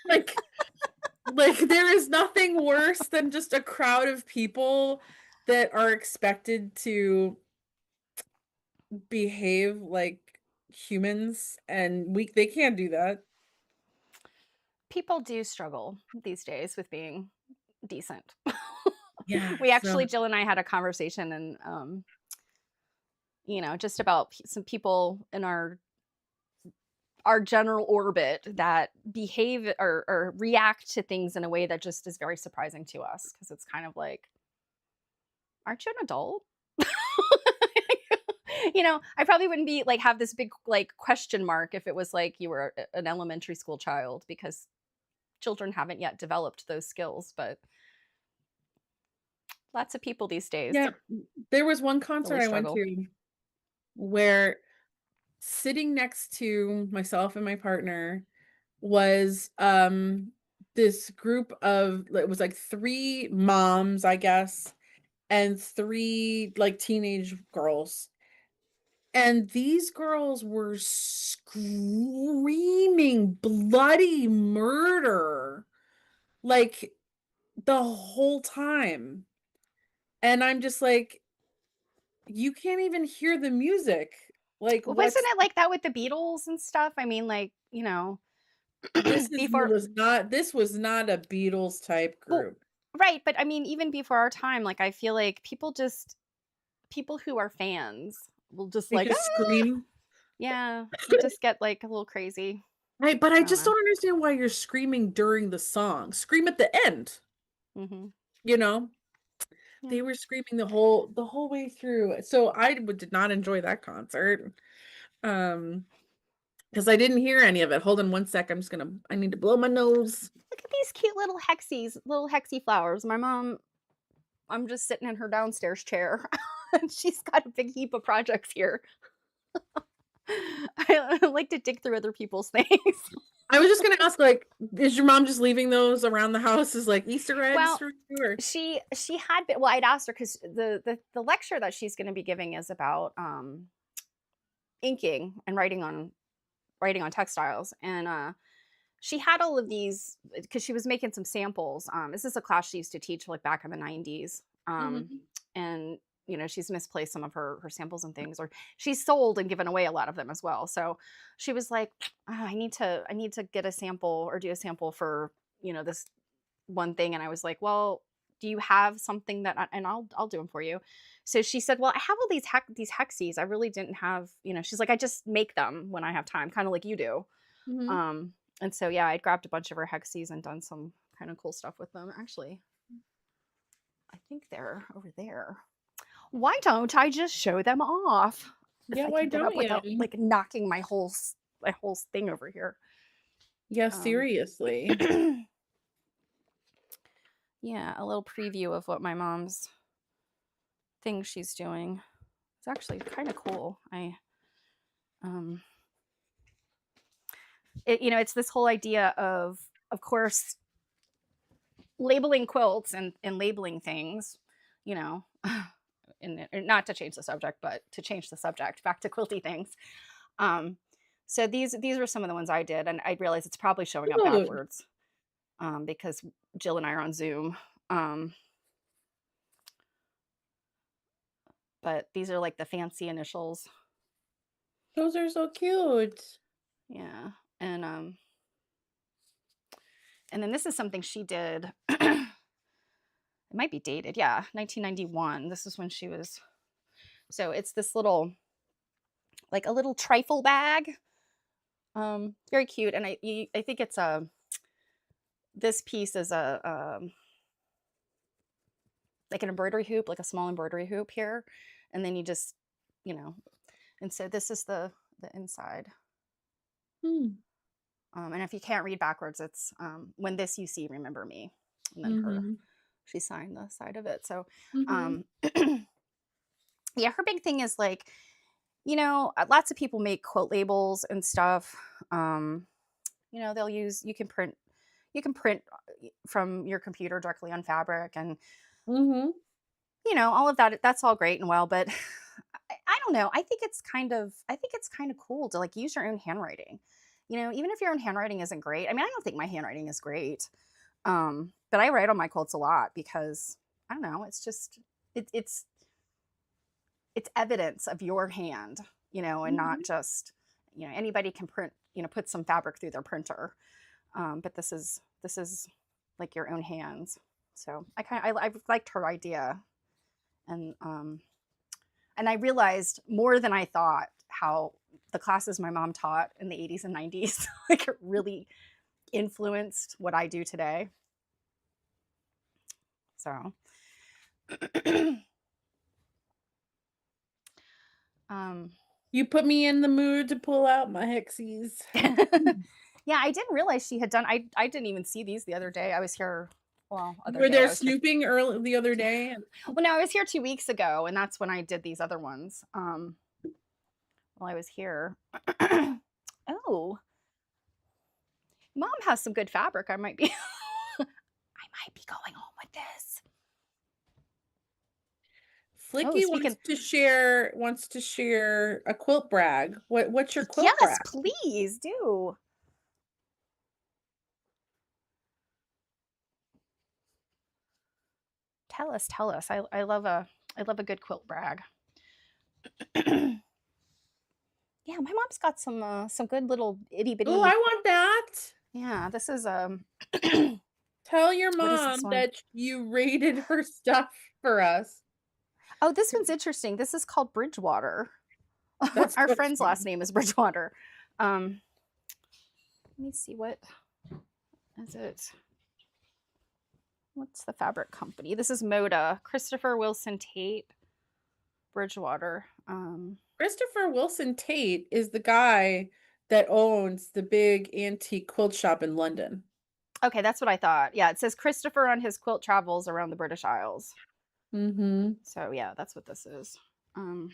Like there is nothing worse than just a crowd of people that are expected to behave like humans, and they can't do that. People do struggle these days with being decent. Yeah, We so actually Jill and I had a conversation and, just about some people in our general orbit that behave or react to things in a way that just is very surprising to us because it's kind of like, aren't you an adult? I probably wouldn't be like have this big like question mark if it was like you were an elementary school child because children haven't yet developed those skills, but lots of people these days yeah, there was one concert really I went struggle. to where sitting next to myself and my partner was, this group of it was, like, 3 moms, I guess, and 3, like, teenage girls, and these girls were screaming bloody murder, like, the whole time, and I'm just like, "You can't even hear the music, like, Well, wasn't what's." it like that with the Beatles and stuff? I mean, like, before This was not a Beatles type well, group. right, but I mean, even before our time, like, I feel like people who are fans will just They like, just "Ah!" scream. Yeah, they just get, like, a little crazy. Right, but I I don't just know. don't understand why you're screaming during the song. Scream at the end, Mhm. you know? Yeah. They were screaming the whole way through. So did not enjoy that concert. Because I didn't hear any of it. Hold on one sec. I need to blow my nose. Look at these cute little hexie flowers. I'm just sitting in her downstairs chair, and she's got a big heap of projects here. I like to dig through other people's things. I was just gonna ask, like, is your mom just leaving those around the house as like Easter eggs Well, for you or she had been well, I'd asked her because the lecture that she's gonna be giving is about, inking and writing on textiles, and, she had all of these because she was making some samples. This is a class she used to teach like back in the 90s. Mhm. And she's misplaced some of her samples and things, or she's sold and given away a lot of them as well. So she was like, "Oh, I need to get a sample or do a sample for, this one thing." And I was like, "Well, do you have something and I'll do them for you." So she said, "Well, I have all these hexies. I really didn't have, she's like, I just make them when I have time, kind of like you do." Mhm. And so yeah, I'd grabbed a bunch of her hexies and done some kind of cool stuff with them. Actually, I think they're over there. Why don't I just show them off? If Yeah, I why can get don't up without you? like knocking my whole thing over here. Yeah, Um, seriously. yeah, a little preview of what my mom's thing she's doing. It's actually kind of cool. Um, it's this whole idea of course, labeling quilts and labeling things, you know, and not to change the subject, but to change the subject back to quilty things. Um, so these were some of the ones I did, and I realized it's probably showing up Dude, backwards because Jill and I are on Zoom. Um, but these are like the fancy initials, those are so cute. yeah. And then this is something she did. It might be dated, yeah, 1991. This is when she was. So it's this little, like a little trifle bag. Very cute, and I think it's a this piece is a like an embroidery hoop, like a small embroidery hoop here, and then you just, you know, and so this is the inside. Mm, And if you can't read backwards, it's when this you see, remember me, and then mhm, she signed the side of it. So, mhm, um, yeah, her big thing is like, lots of people make quote labels and stuff. Um, they'll use you can print from your computer directly on fabric, and mhm. all of that. That's all great and well, but I don't know. I think it's kind of cool to like use your own handwriting. even if your own handwriting isn't great. I mean, I don't think my handwriting is great. But I write on my quilts a lot because I don't know, it's just it, it's evidence of your hand, and not Mhm. just, anybody can print, put some fabric through their printer. But this is like your own hands. So I liked her idea, and I realized more than I thought how the classes my mom taught in the 80s and 90s like it really influenced what I do today. So um You put me in the mood to pull out my hexies. yeah, I didn't realize she had done I didn't even see these the other day. I was here, well, You other were day. there I was here snooping early the other day, and well, no, I was here 2 weeks ago, and that's when I did these other ones. While I was here. Oh, mom has some good fabric. I might be I might be going home with this. Oh, Flicky speaking wants to share a quilt brag. What's your quilt yes, brag? please do. Tell us. I love a good quilt brag. Yeah, my mom's got some good little itty Oh, I bitty. want that. Yeah, this is Tell your what is this mom one? that you rated her stuff for us. Oh, this one's interesting. This is called Bridgewater. That's Our so friend's last fun. name is Bridgewater. Um, Let me see, what is it? What's the fabric company? This is Moda. Christopher Wilson Tate, Bridgewater. Christopher Wilson Tate is the guy that owns the big antique quilt shop in London. Okay, that's what I thought. Yeah, it says Christopher on his quilt travels around the British Isles. Mhm. So yeah, that's what this is. Um,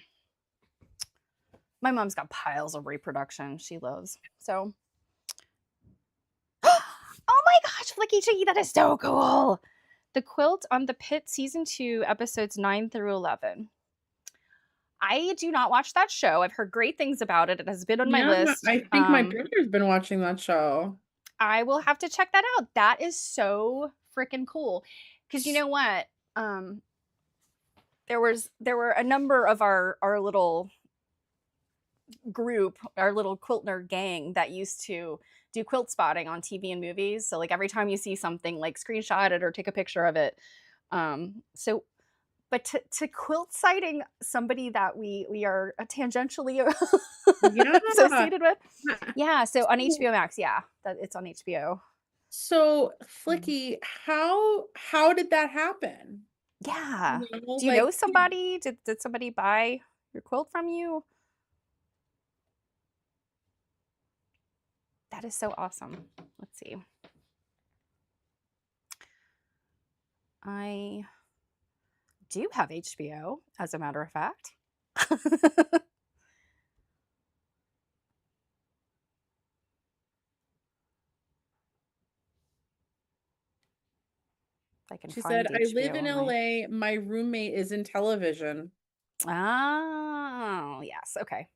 my mom's got piles of reproduction she loves. So, oh my gosh, Flicky Chicky, that is so cool. The Quilt on the Pit season 2, episodes 9 through 11. I do not watch that show. I've heard great things about it. It has been on my Yeah, list. I think my brother's been watching that show. I will have to check that out. That is so freaking cool. Because you know what? Um, there were a number of our little group, our little quiltner gang that used to do quilt spotting on TV and movies. So like every time you see something, like screenshot it or take a picture of it. So but to quilt sighting somebody that we are tangentially Yeah. associated with. Huh. Yeah, so on So HBO Max, yeah, that it's on HBO. so, Um, Flicky, how did that happen? yeah. Do you know Like, somebody? Did somebody buy your quilt from you? That is so awesome. Let's see. I do have HBO, as a matter of fact. If I can she said, find "I live HBO in on my. LA, my roommate is in television." Oh, yes. Okay.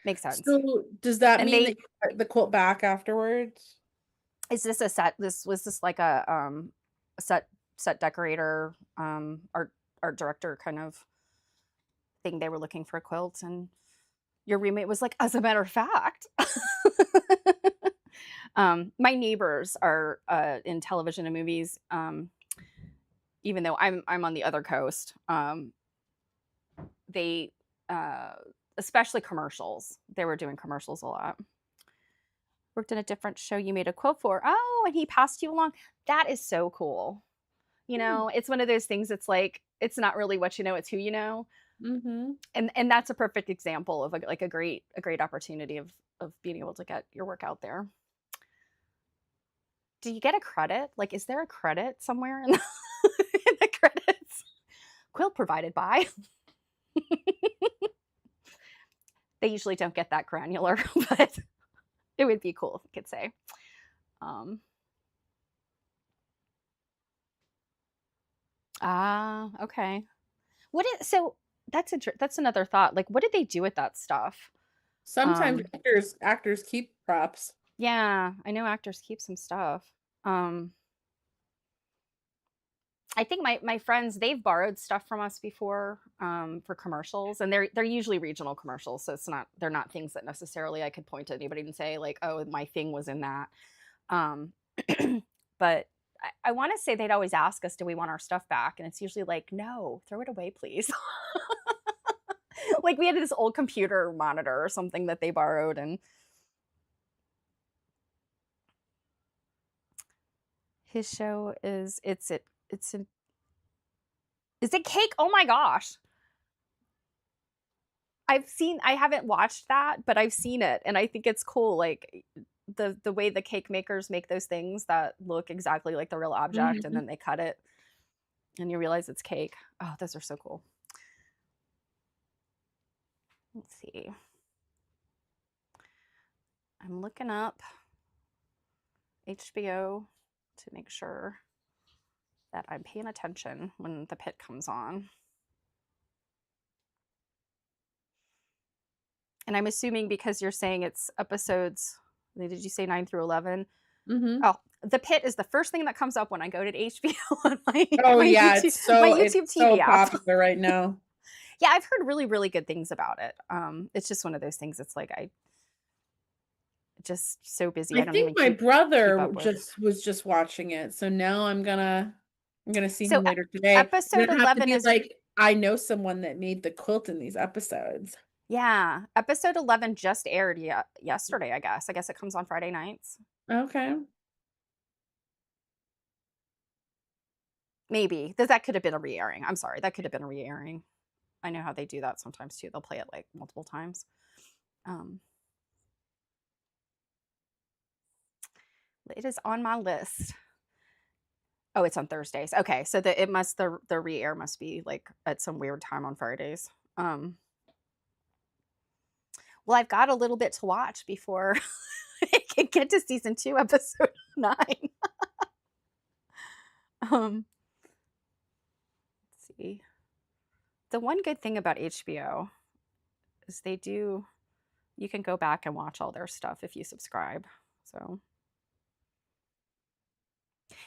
Makes sense. So, does that And mean that they you got the quilt back afterwards? is this a set? This was this like a set decorator, art director kind of thing. They were looking for a quilt, and your roommate was like, as a matter of fact. My neighbors are in television and movies. Even though I'm on the other coast, they uh, especially commercials. They were doing commercials a lot. Worked in a different show you made a quote for. Oh, and he passed you along. That is so cool. Hmm. It's one of those things. It's like it's not really what you know; it's who you know. Mhm. And that's a perfect example of like a great opportunity of being able to get your work out there. Do you get a credit? Like, is there a credit somewhere in in the credits? Quilt provided by. They usually don't get that granular, but it would be cool if we could say. Um, okay. What is so that's another thought. Like, what did they do with that stuff? Sometimes Um, actors keep props. yeah, I know actors keep some stuff. Um, I think my friends, they've borrowed stuff from us before, for commercials, and they're usually regional commercials, so they're not things that necessarily I could point to anybody and say like, "Oh, my thing was in that." Um, but I wanna say they'd always ask us, "Do we want our stuff back?" And it's usually like, "No, throw it away, please." Like, we had this old computer monitor or something that they borrowed, and his show is it's an is it Cake? Oh my gosh. I haven't watched that, but I've seen it, and I think it's cool, like, the way the cake makers make those things that look exactly like the real object, and Mhm. then they cut it, and you realize it's cake. Oh, those are so cool. Let's see. I'm looking up HBO to make sure that I'm paying attention when the pit comes on. And I'm assuming because you're saying it's episodes, did you say 9 through 11? Mhm. Oh, the pit is the first thing that comes up when I go to HBO on Oh, my yeah, it's YouTube so TV app. popular right now. Yeah, I've heard really, really good things about it. It's just one of those things. It's like I just so busy. I I don't think even my keep brother up with. just watching it, so now I'm gonna see So him later today, and episode I have to 11 be is like, "I know someone that made the quilt in these episodes." yeah, episode 11 just aired yesterday. I guess. I guess it comes on Friday nights. Okay. Maybe that could have been a re-airing. I'm sorry, that could have been a re-airing. I know how they do that sometimes too. They'll play it like multiple times. Um, it is on my list. Oh, it's on Thursdays. Okay, so the re-air must be like at some weird time on Fridays. Um, well, I've got a little bit to watch before I can get to season 2, episode 9. Let's see. The one good thing about HBO is you can go back and watch all their stuff if you subscribe. So,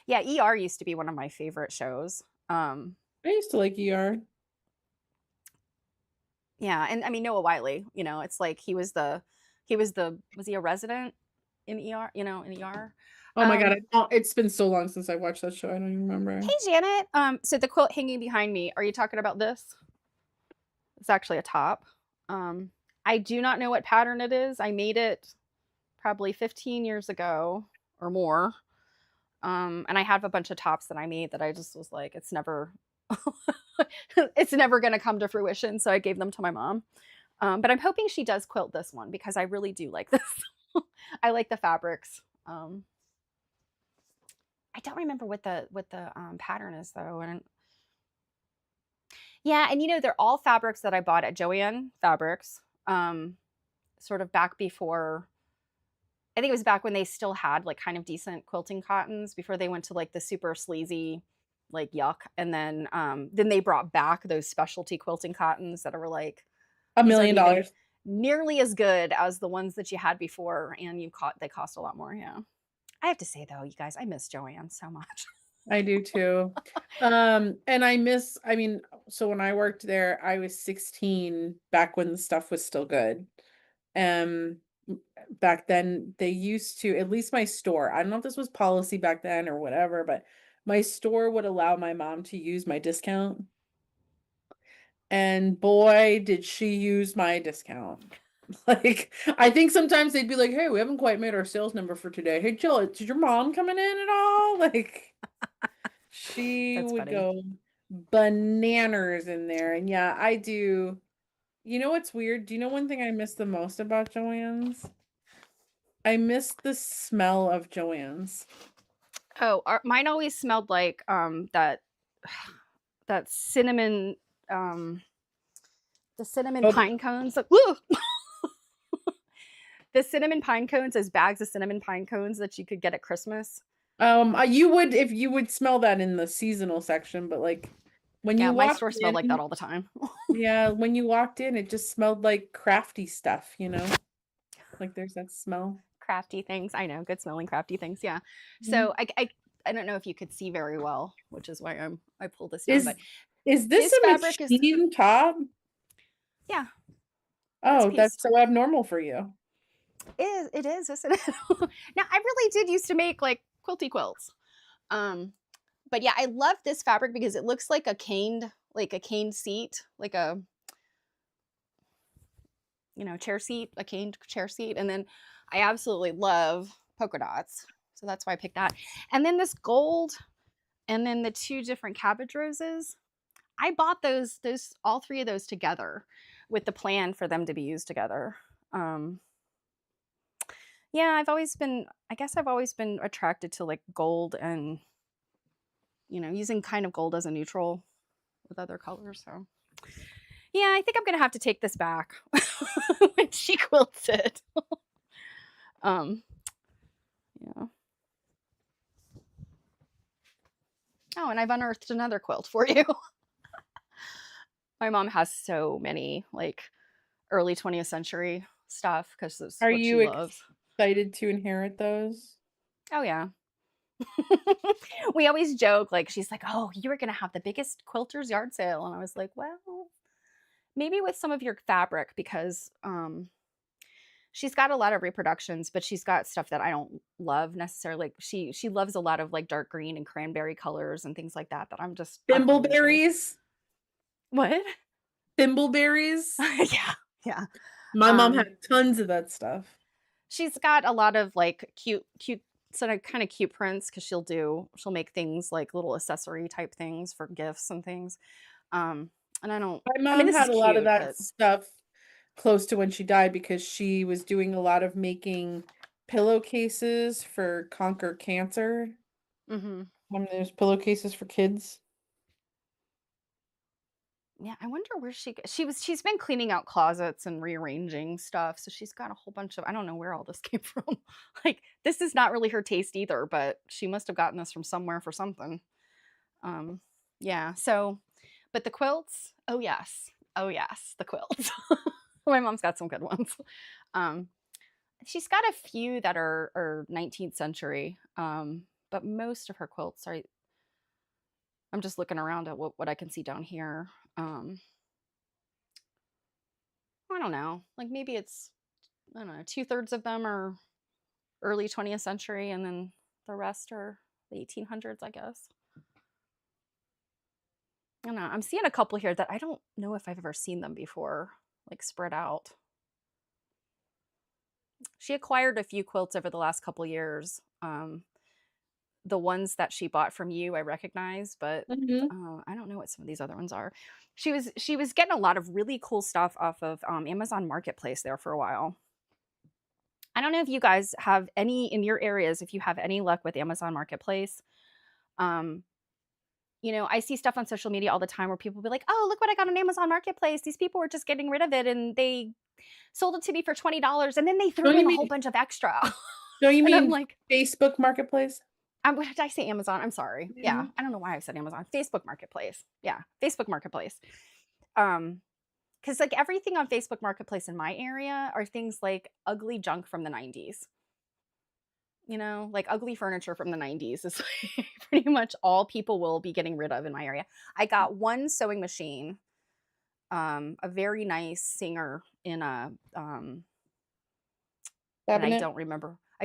yeah, ER used to be one of my favorite shows. Um, I used to like ER. yeah, and I mean Noah Wiley, it's like was he a resident in ER, in ER? Oh my god, Um, it's been so long since I watched that show, I don't even remember. hey Janet. So the quilt hanging behind me, are you talking about this? It's actually a top. Um, I do not know what pattern it is. I made it probably 15 years ago or more. And I have a bunch of tops that I made that I just was like, it's never it's never gonna come to fruition. So I gave them to my mom. But I'm hoping she does quilt this one because I really do like this. I like the fabrics. I don't remember what the pattern is though. And yeah, and they're all fabrics that I bought at Joann Fabrics. Sort of back before I think it was back when they still had like kind of decent quilting cottons before they went to like the super sleazy like yuck. And then they brought back those specialty quilting cottons that were like A these aren't million even dollars. nearly as good as the ones that you had before and they cost a lot more, yeah. I have to say though, you guys, I miss Joanne so much. I do too. And I mean, so when I worked there, I was 16 back when the stuff was still good. Um, Back then they used to, at least my store, I don't know if this was policy back then or whatever, but my store would allow my mom to use my discount. And boy, did she use my discount. Like, I think sometimes they'd be like, "Hey, we haven't quite made our sales number for today. Hey, Jill, did your mom coming in at all?" Like, she That's would funny. go bananas in there. And yeah, I do. You know what's weird? Do you know one thing I miss the most about Joann's? I miss the smell of Joann's. Oh, mine always smelled like that cinnamon, um the cinnamon Oh, pine cones. Like, woo! The cinnamon pine cones, those bags of cinnamon pine cones that you could get at Christmas. you would, if you would smell that in the seasonal section, but like when Yeah, you my walked store smelled like that in, all the time. yeah, when you walked in, it just smelled like crafty stuff, you know? Like, there's that smell. Crafty things. I know, good smelling crafty things. Yeah. Mhm. So I don't know if you could see very well, which is why I pulled this down. Is But is this this a fabric is, machine top? yeah, this Oh, piece that's so abnormal for you. it is, isn't it? Now I really did used to make like quilty quilts. Um, but yeah, I love this fabric because it looks like a caned seat, like a chair seat, a caned chair seat. And then I absolutely love polka dots. So that's why I picked that. And then this gold and then the two different cabbage roses. I bought those all three of those together with the plan for them to be used together. Um yeah, I guess I've always been attracted to like gold and using kind of gold as a neutral with other colors. So yeah, I think I'm gonna have to take this back when she quilts it. Um yeah. Oh, and I've unearthed another quilt for you. My mom has so many like early 20th century stuff because that's Are what she you loves. excited to inherit those? Oh yeah. We always joke like she's like, "Oh, you were gonna have the biggest quilters yard sale," and I was like, "Well, maybe with some of your fabric because she's got a lot of reproductions, but she's got stuff that I don't love necessarily. Like she loves a lot of like dark green and cranberry colors and things like that I'm allergic to." Thimbleberries? What? Thimbleberries? Yeah, yeah. My mom Um, had tons of that stuff. she's got a lot of like cute sort of kind of cute prints because she'll make things like little accessory type things for gifts and things. Um, and I don't. My I mean, mom this is had a lot of cute, that but stuff close to when she died because she was doing a lot of making pillowcases for Conquer Cancer. mhm. There's pillowcases for kids. Yeah, I wonder where she's been cleaning out closets and rearranging stuff, so she's got a whole bunch of I don't know where all this came from. Like, this is not really her taste either, but she must have gotten this from somewhere for something. Um, yeah, so but the quilts, oh yes. Oh yes, the quilts. My mom's got some good ones. Um, she's got a few that are 19th century, but most of her quilts are I'm just looking around at what I can see down here. Um, I don't know. Like maybe it's I don't know, two-thirds of them are early 20th century, and then the rest are the 1800s, I guess. I don't know. I'm seeing a couple here that I don't know if I've ever seen them before, like spread out. She acquired a few quilts over the last couple years. The ones that she bought from you, I recognize, but Mhm. I don't know what some of these other ones are. She was getting a lot of really cool stuff off of Amazon Marketplace there for a while. I don't know if you guys have any in your areas, if you have any luck with Amazon Marketplace. Um, I see stuff on social media all the time where people be like, "Oh, look what I got on Amazon Marketplace. These people were just getting rid of it and they sold it to me for $20 and then they Don't threw you in a whole mean bunch of extra." don't you And I'm mean like, Facebook Marketplace? what did I say? Amazon? I'm sorry. Yeah. Yeah, I don't know why I said Amazon. Facebook Marketplace. Yeah, Facebook Marketplace. Um, because like everything on Facebook Marketplace in my area are things like ugly junk from the 90s. Like ugly furniture from the 90s is like pretty much all people will be getting rid of in my area. I got one sewing machine, a very nice singer in a and Cabinet? I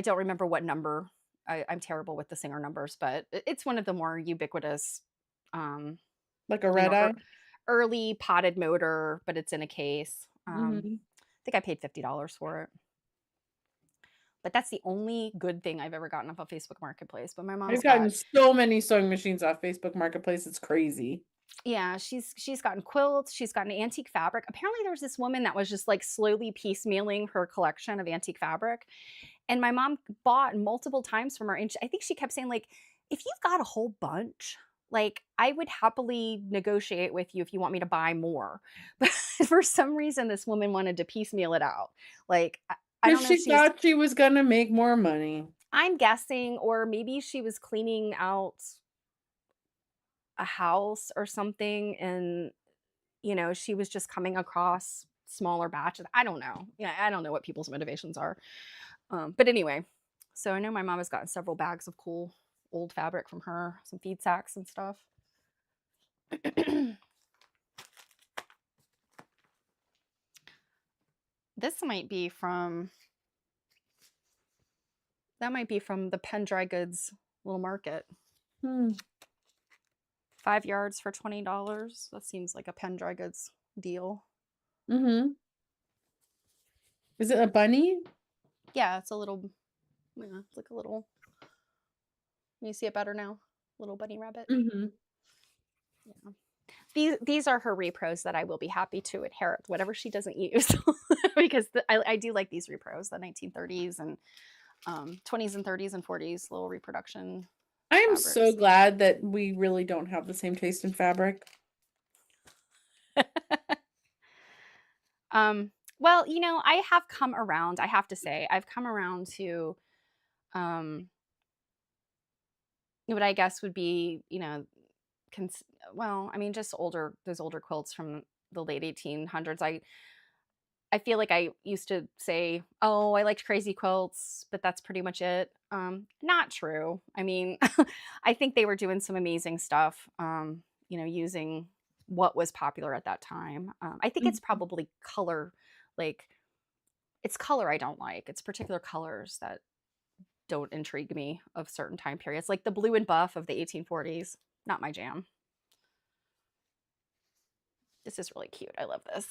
don't remember what number. I'm terrible with the singer numbers, but it's one of the more ubiquitous um, Like a you red know, eye? early potted motor, but it's in a case. Mhm. I think I paid $50 for it. But that's the only good thing I've ever gotten off of Facebook Marketplace. But my mom's I've gotten got so many sewing machines off Facebook Marketplace, it's crazy. yeah, she's gotten quilts, she's gotten antique fabric. Apparently there was this woman that was just like slowly piecemealing her collection of antique fabric. And my mom bought multiple times from her. And I think she kept saying, like, if you've got a whole bunch, like I would happily negotiate with you if you want me to buy more. But for some reason, this woman wanted to piecemeal it out. Like, I Because don't know if she she was, thought she was gonna make more money. I'm guessing, or maybe she was cleaning out a house or something. And she was just coming across smaller batches. I don't know. Yeah, I don't know what people's motivations are. But anyway, so I know my mom has gotten several bags of cool old fabric from her, some feed sacks and stuff. This might be from that might be from the Penn Dry Goods little market. Hmm. 5 yards for $20. That seems like a Penn Dry Goods deal. Mhm. Is it a bunny? Yeah, it's a little, yeah, it's like a little. Can you see it better now? Little bunny rabbit. Mhm. Yeah. These are her repros that I will be happy to inherit, whatever she doesn't use, because I do like these repros, the 1930s and 20s and 30s and 40s little reproduction I am so fabrics. glad that we really don't have the same taste in fabric. um, well, I have come around. I have to say, I've come around to um, what I guess would be, cons- well, I mean, just those older quilts from the late 1800s. I feel like I used to say, "Oh, I liked crazy quilts," but that's pretty much it. Not true. I mean, I think they were doing some amazing stuff, using what was popular at that time. I think it's Mhm. probably color, like it's color I don't like. It's particular colors that don't intrigue me of certain time periods, like the blue and buff of the 1840s. Not my jam. This is really cute. I love this.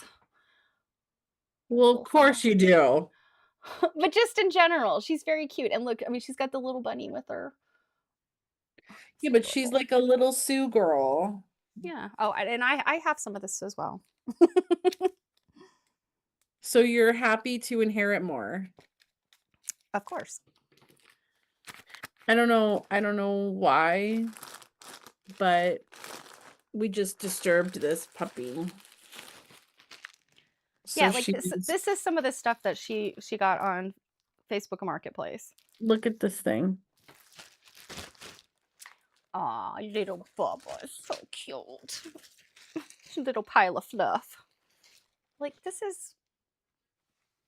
Well, This of little fun. course you do. But just in general, she's very cute. And look, I mean, she's got the little bunny with her. Yeah, So but she's adorable. like a little Sue girl. Yeah. Oh, and I have some of this as well. So you're happy to inherit more. Of course. I don't know why, but we just disturbed this puppy. Yeah, So like this she's this is some of the stuff that she got on Facebook Marketplace. look at this thing. Aw, little Bubba, so cute. Little pile of fluff. Like this is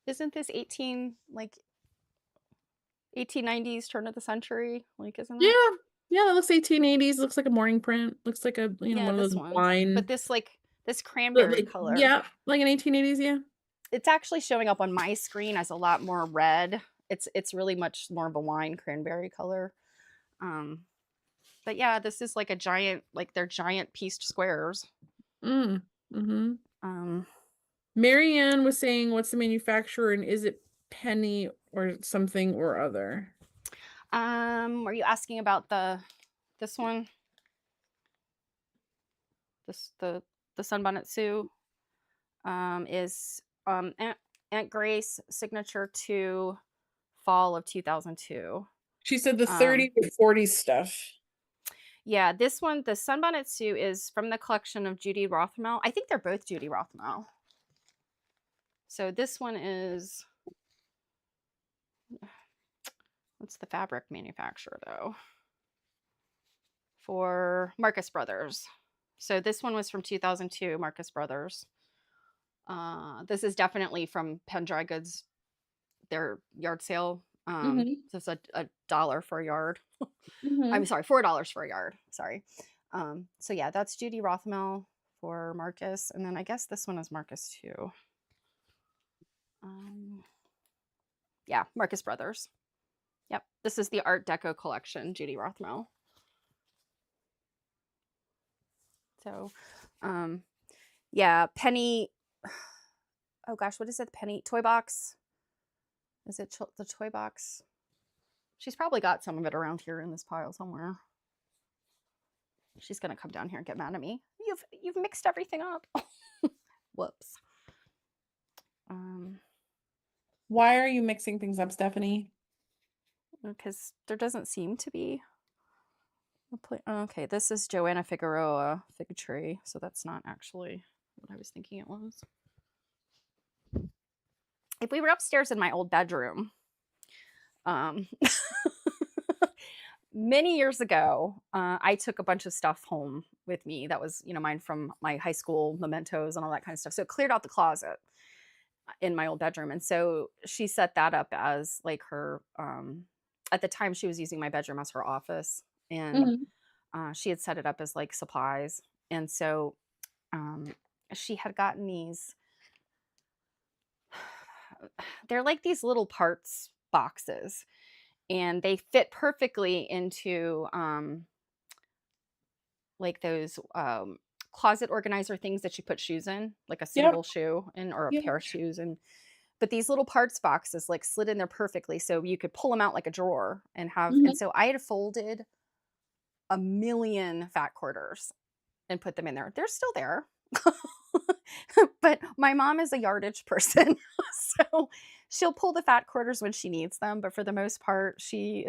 isn't this 1890s turn of the century? Like isn't Yeah. that? Yeah, that looks 1880s, looks like a morning print. Looks like a, Yeah, one of this those one. But wine this but cranberry like color. yeah, like an 1880s, yeah. It's actually showing up on my screen as a lot more red. It's really much more of a wine cranberry color. Um, but yeah, this is like a giant, like they're giant pieced squares. Mm. Mhm. Um, Marianne was saying, "What's the manufacturer and is it Penny or something or other?" were you asking about this one? This the Sunbonnet Sue is Aunt Grace signature to fall of 2002. She said the Um, 30 to 40 stuff. yeah, this one, the Sunbonnet Sue, is from the collection of Judy Rothmel. I think they're both Judy Rothmel. So this one is what's the fabric manufacturer though? For Marcus Brothers. So this one was from 2002, Marcus Brothers. This is definitely from Penn Dry Goods, their yard sale. Mhm. So it's a dollar for a yard. I'm Mhm. sorry, $4 for a yard. Sorry. So yeah, that's Judy Rothmel for Marcus, and then I guess this one is Marcus too. Um, yeah, Marcus Brothers. Yep, this is the Art Deco collection, Judy Rothmel. So, um, yeah, Penny. Oh gosh, what is it? Penny toy box. Is it the toy box? She's probably got some of it around here in this pile somewhere. She's gonna come down here and get mad at me. You've mixed everything up. Whoops. Um, Why are you mixing things up, Stephanie? because there doesn't seem to be okay, this is Joanna Figueroa Fig Tree, so that's not actually what I was thinking it was. If we were upstairs in my old bedroom, um, many years ago, I took a bunch of stuff home with me that was, mine from my high school mementos and all that kind of stuff. So it cleared out the closet. in my old bedroom, and so she set that up as, like, her, at the time, she was using my bedroom as her office, and, Mhm. she had set it up as, like, supplies, and so, um, she had gotten these they're like these little parts boxes, and they fit perfectly into, like those, closet organizer things that you put shoes in, like a Yep, single shoe in or a yep. pair of shoes, and but these little parts boxes, like, slid in there perfectly so you could pull them out like a drawer and have and Mhm. so I had folded a million fat quarters and put them in there. They're still there. But my mom is a yardage person, so she'll pull the fat quarters when she needs them, but for the most part, she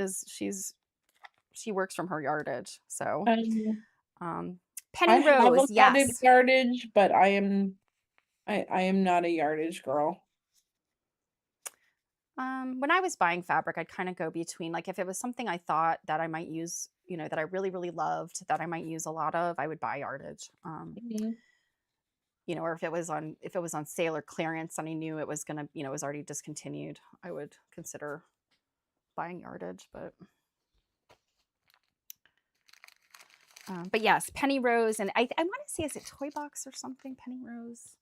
works from her yardage, so, Um, um, I Penny have a Rose, potted yes. yardage, but I am not a yardage girl. When I was buying fabric, I'd kinda go between like, if it was something I thought that I might use, that I really, really loved, that I might use a lot of, I would buy yardage. Mhm. Or if it was on sale or clearance and I knew it was gonna, it was already discontinued, I would consider buying yardage. But yes, Penny Rose, and I want to say, is it Toy Box or something? Penny Rose.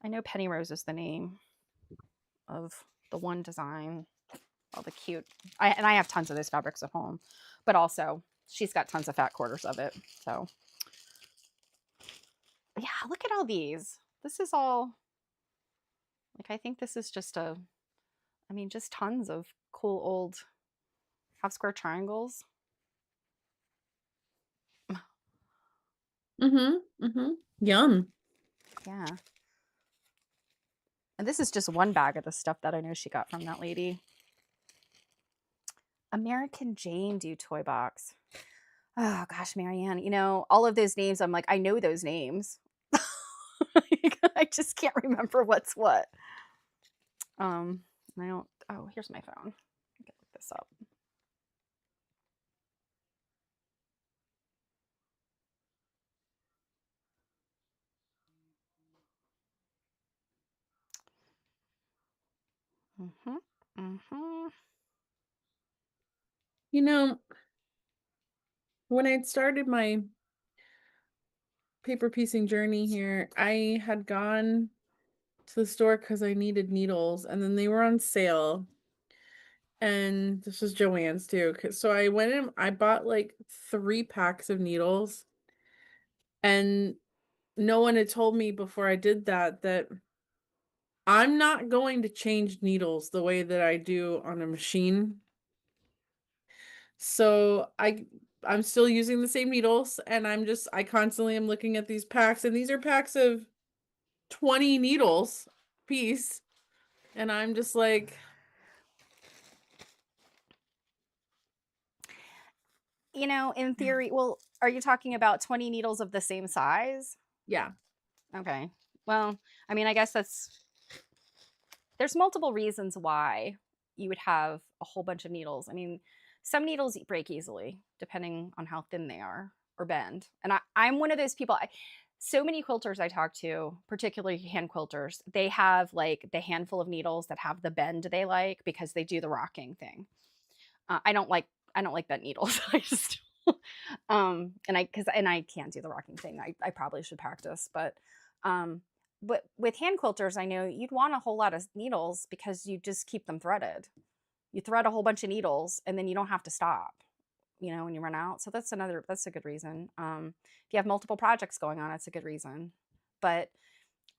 I know Penny Rose is the name of the one design. All the cute. I have tons of those fabrics at home, but also she's got tons of fat quarters of it. So yeah, look at all these. This is all like I think this is just just tons of cool old half square triangles. Mhm, mhm. Yum. Yeah. And this is just one bag of the stuff that I know she got from that lady. American Jane do toy box. Oh gosh, Marianne, all of those names, I'm like, I know those names. I just can't remember what's what. I don't oh, here's my phone. I can look this up. Mhm. Mhm. You know, when I'd started my paper piecing journey here, I had gone to the store because I needed needles, and then they were on sale, and this was Joann's too, 'cause so I went and I bought, like, 3 packs of needles, and no one had told me before I did that I'm not going to change needles the way that I do on a machine. So I'm still using the same needles, and I constantly am looking at these packs, and these are packs of 20 needles piece, and I'm just like, In theory, well, are you talking about 20 needles of the same size? yeah. Okay. Well, I guess there's multiple reasons why you would have a whole bunch of needles. Some needles break easily, depending on how thin they are or bend. And I'm one of those people. So many quilters I talk to, particularly hand quilters, they have like the handful of needles that have the bend they like because they do the rocking thing. I don't like bent needles. I just and I can't do the rocking thing. I probably should practice, um but with hand quilters, I know you'd want a whole lot of needles because you just keep them threaded. You thread a whole bunch of needles and then you don't have to stop, when you run out. So that's a good reason. If you have multiple projects going on, it's a good reason. But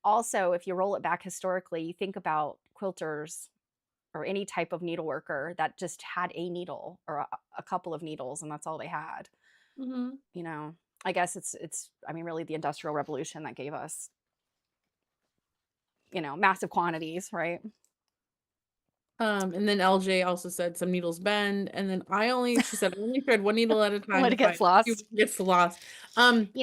also, if you roll it back historically, you think about quilters or any type of needleworker that just had a needle or a couple of needles and that's all they had. Mhm. You know, I guess it's really the Industrial Revolution that gave us, massive quantities, right? And then LJ also said some needles bend, and then she said, "I only thread 1 needle at a time When it if I gets if lost. it gets lost." Um,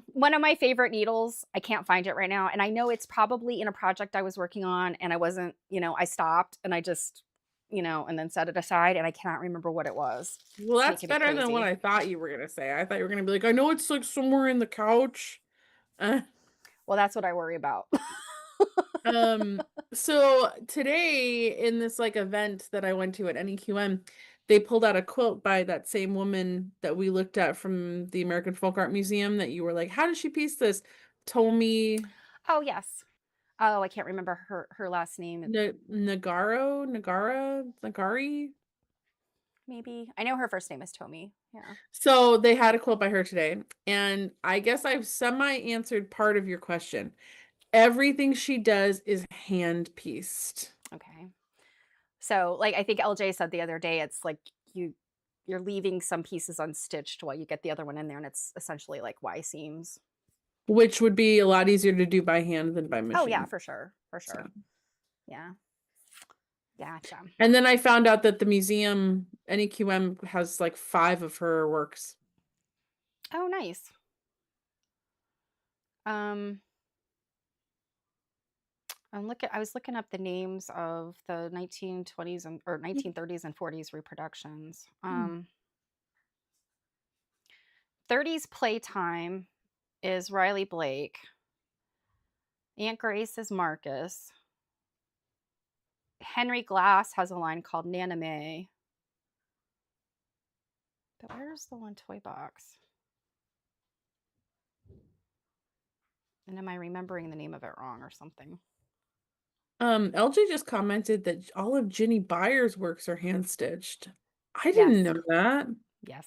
One of my favorite needles, I can't find it right now. And I know it's probably in a project I was working on and I wasn't, I stopped and I just, and then set it aside and I cannot remember what it was. well, It's that's making me better than what crazy. I thought you were gonna say. I thought you were gonna be like, "I know it's, like, somewhere in the couch." Uh, Well, that's what I worry about. Um, so today in this like event that I went to at NEQM, they pulled out a quilt by that same woman that we looked at from the American Folk Art Museum that you were like, how did she piece this? Tomi Oh, yes. Oh, I can't remember her last name. Nagari. Maybe. I know her first name is Tomi. Yeah. So they had a quilt by her today, and I guess I've semi answered part of your question. Everything she does is hand pieced. Okay. So, like, I think LJ said the other day, it's like you you're leaving some pieces unstitched while you get the other one in there, and it's essentially like Y seams. Which would be a lot easier to do by hand than by Oh yeah, machine. for sure, for So, sure. Yeah, gotcha. and then I found out that the museum, NEQM, has like 5 of her works. Oh, nice. Um, I was looking up the names of the 1920s and or 1930s and 40s reproductions. Mm. 30s Playtime is Riley Blake. Aunt Grace is Marcus. Henry Glass has a line called Nana May. But where's the one toy box? And am I remembering the name of it wrong or something? LJ just commented that all of Ginny Byers' works are hand stitched. I didn't Yes. know that. Yes.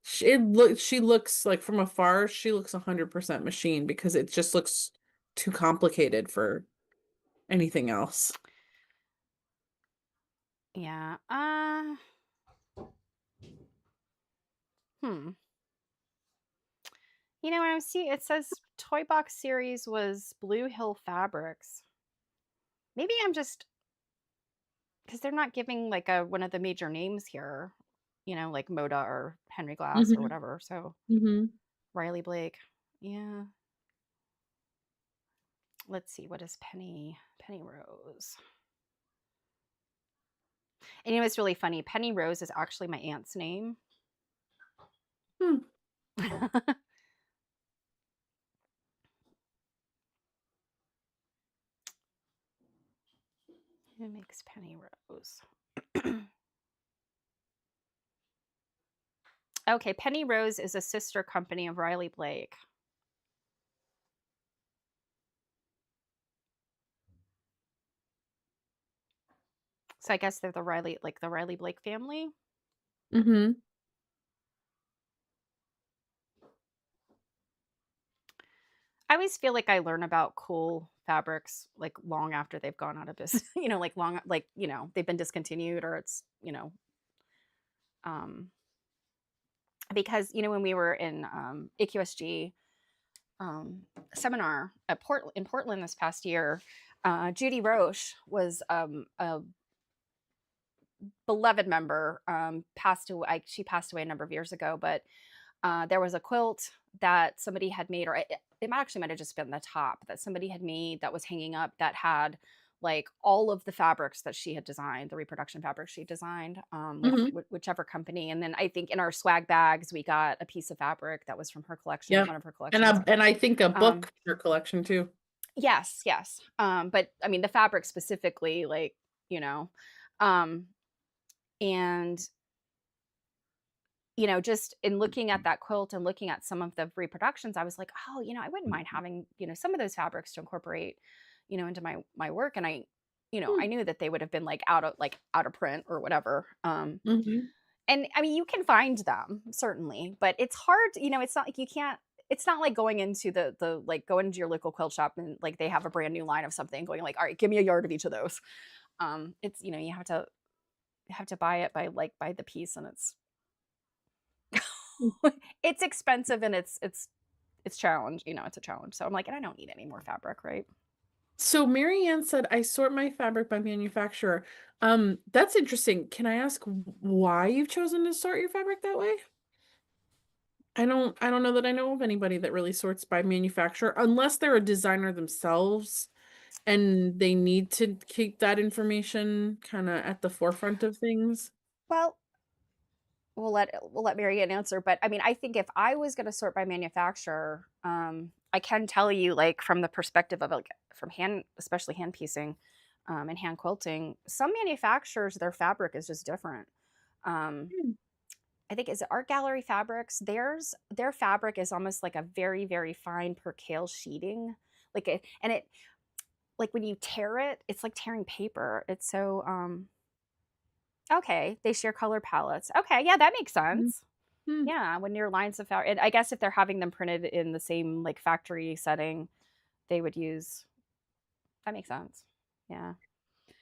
She looks like from afar, she looks 100% machine because it just looks too complicated for anything else. Yeah. Hmm. You know, when I see it says Toy Box series was Blue Hill Fabrics. Maybe I'm just because they're not giving like a one of the major names here, like Moda or Henry Glass or Hmm. whatever. So Hmm. Riley Blake. Yeah. Let's see. What is Penny Rose? And it's really funny. Penny Rose is actually my aunt's name. Hmm. Who makes Penny Rose? Okay, Penny Rose is a sister company of Riley Blake. So I guess they're the Riley Blake family. Hmm. I always feel like I learn about cool fabrics like long after they've gone out of business, like long, like, they've been discontinued or it's, um, because, when we were in AQSG um, seminar in Portland this past year, Judy Roche was a beloved member, passed away. She passed away a number of years ago, but there was a quilt that somebody had made, or might have just been the top that somebody had made that was hanging up that had like all of the fabrics that she had designed, the reproduction fabrics she designed with Hmm. whichever company. And then I think in our swag bags, we got a piece of fabric that was from her collection, Yeah. one of her And collections. I think a Um, book for your collection too. yes, yes. But I mean, the fabric specifically, like, you know, um, and just in looking at that quilt and looking at some of the reproductions, I was like, oh, I wouldn't mind having, some of those fabrics to incorporate, into my work. And I knew that they would have been out of print or whatever. Hmm. And I mean, you can find them certainly, but it's hard, it's not like you can't. It's not like going into the like going into your local quilt shop and like they have a brand new line of something going like, all right, give me a yard of each of those. It's you have to buy it by the piece, and it's expensive and it's challenge, it's a challenge. So I'm like, and I don't need any more fabric, right? So Marianne said, I sort my fabric by manufacturer. That's interesting. Can I ask why you've chosen to sort your fabric that way? I don't know that I know of anybody that really sorts by manufacturer unless they're a designer themselves and they need to keep that information kind of at the forefront of things. Well, we'll let Mary get an answer, but I mean, I think if I was going to sort by manufacturer, I can tell you, like, from the perspective of, like, from hand especially hand piecing, and hand quilting, some manufacturers, their fabric is just different. Um, Mm, I think is it Art Gallery Fabrics? Their fabric is almost like a very, very fine percale sheeting, like, it and it like, when you tear it, it's like tearing paper. It's so, okay, they share color palettes. Okay, yeah, that makes mm, sense. mm. Yeah, when your lines of fabric, and I guess if they're having them printed in the same, like, factory setting, they would use that makes sense. Yeah.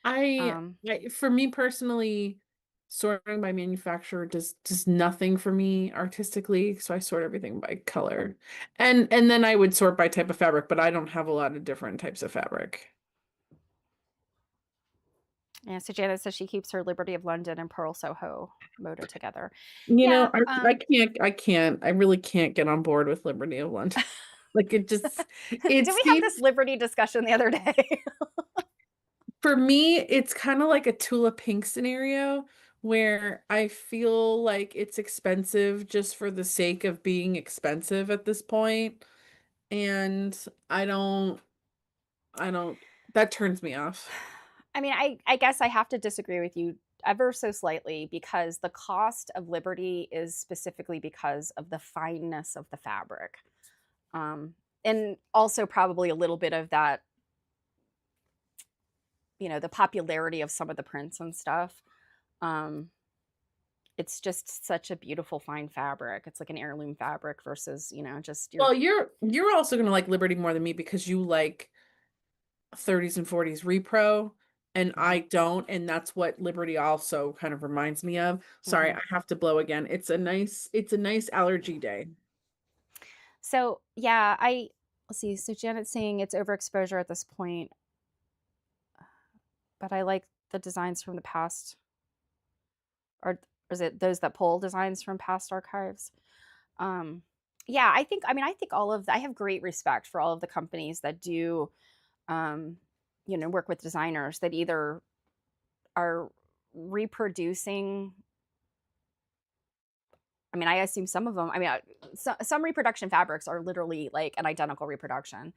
I Um, for me personally, sorting by manufacturer does nothing for me artistically, so I sort everything by color. And then I would sort by type of fabric, but I don't have a lot of different types of fabric. yeah, so Janet says she keeps her Liberty of London and Pearl Soho moto together. You Yeah, know, I really can't get on board with Liberty of London. Like it did we have seems this Liberty discussion the other day? for me, it's kind of like a Tula Pink scenario where I feel like it's expensive just for the sake of being expensive at this point. And I don't I don't that turns me off. I mean, I guess I have to disagree with you ever so slightly because the cost of Liberty is specifically because of the fineness of the fabric. And also probably a little bit of that, the popularity of some of the prints and stuff. Um, it's just such a beautiful fine fabric. It's like an heirloom fabric versus, just your Well, you're also gonna like Liberty more than me because you like 30s and 40s repro, and I Mhm, don't, and that's what Liberty also kind of reminds me of. Sorry, mhm. I have to blow again. It's a nice allergy day. So, yeah, let's see. So Janet's saying it's overexposure at this point, but I like the designs from the past. Or is it those that pull designs from past archives? Um, yeah, I think I have great respect for all of the companies that do, um, work with designers that either are reproducing. I mean, I assume some of them. I mean, some reproduction fabrics are literally like an identical reproduction.